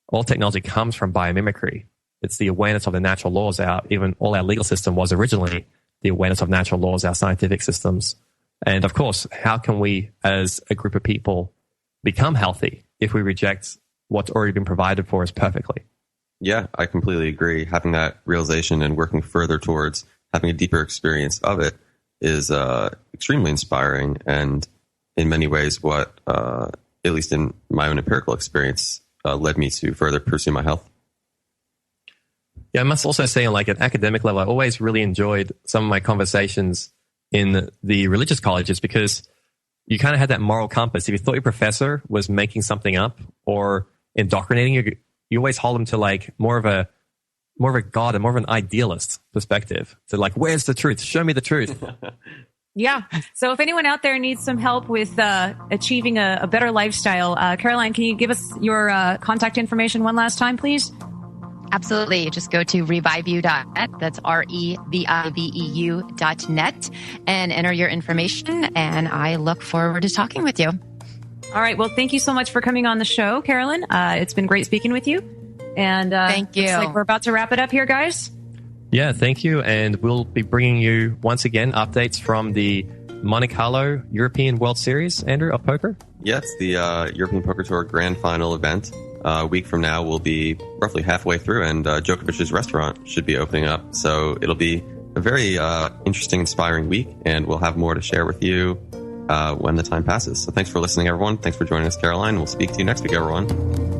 All technology comes from biomimicry. It's the awareness of the natural laws. Even all our legal system was originally the awareness of natural laws, our scientific systems. And of course, how can we as a group of people become healthy if we reject what's already been provided for us perfectly? Yeah, I completely agree. Having that realization and working further towards having a deeper experience of it is extremely inspiring. And in many ways, what, at least in my own empirical experience, led me to further pursue my health. Yeah, I must also say, on like an academic level, I always really enjoyed some of my conversations in the religious colleges because you kind of had that moral compass. If you thought your professor was making something up or indoctrinating you, you always hold them to like more of a god and more of an idealist perspective. So like, where's the truth? Show me the truth. Yeah. So if anyone out there needs some help with achieving a better lifestyle, Caroline, can you give us your contact information one last time, please? Absolutely. Just go to reviveyou.net. That's REVIVEU.net and enter your information. And I look forward to talking with you. All right. Well, thank you so much for coming on the show, Carolyn. It's been great speaking with you. And thank you. Looks like we're about to wrap it up here, guys. Yeah, thank you. And we'll be bringing you once again updates from the Monte Carlo European World Series, Andrew, of poker. Yes, the European Poker Tour Grand Final event. A week from now, we'll be roughly halfway through, and Djokovic's restaurant should be opening up. So it'll be a very interesting, inspiring week, and we'll have more to share with you when the time passes. So thanks for listening, everyone. Thanks for joining us, Caroline. We'll speak to you next week, everyone.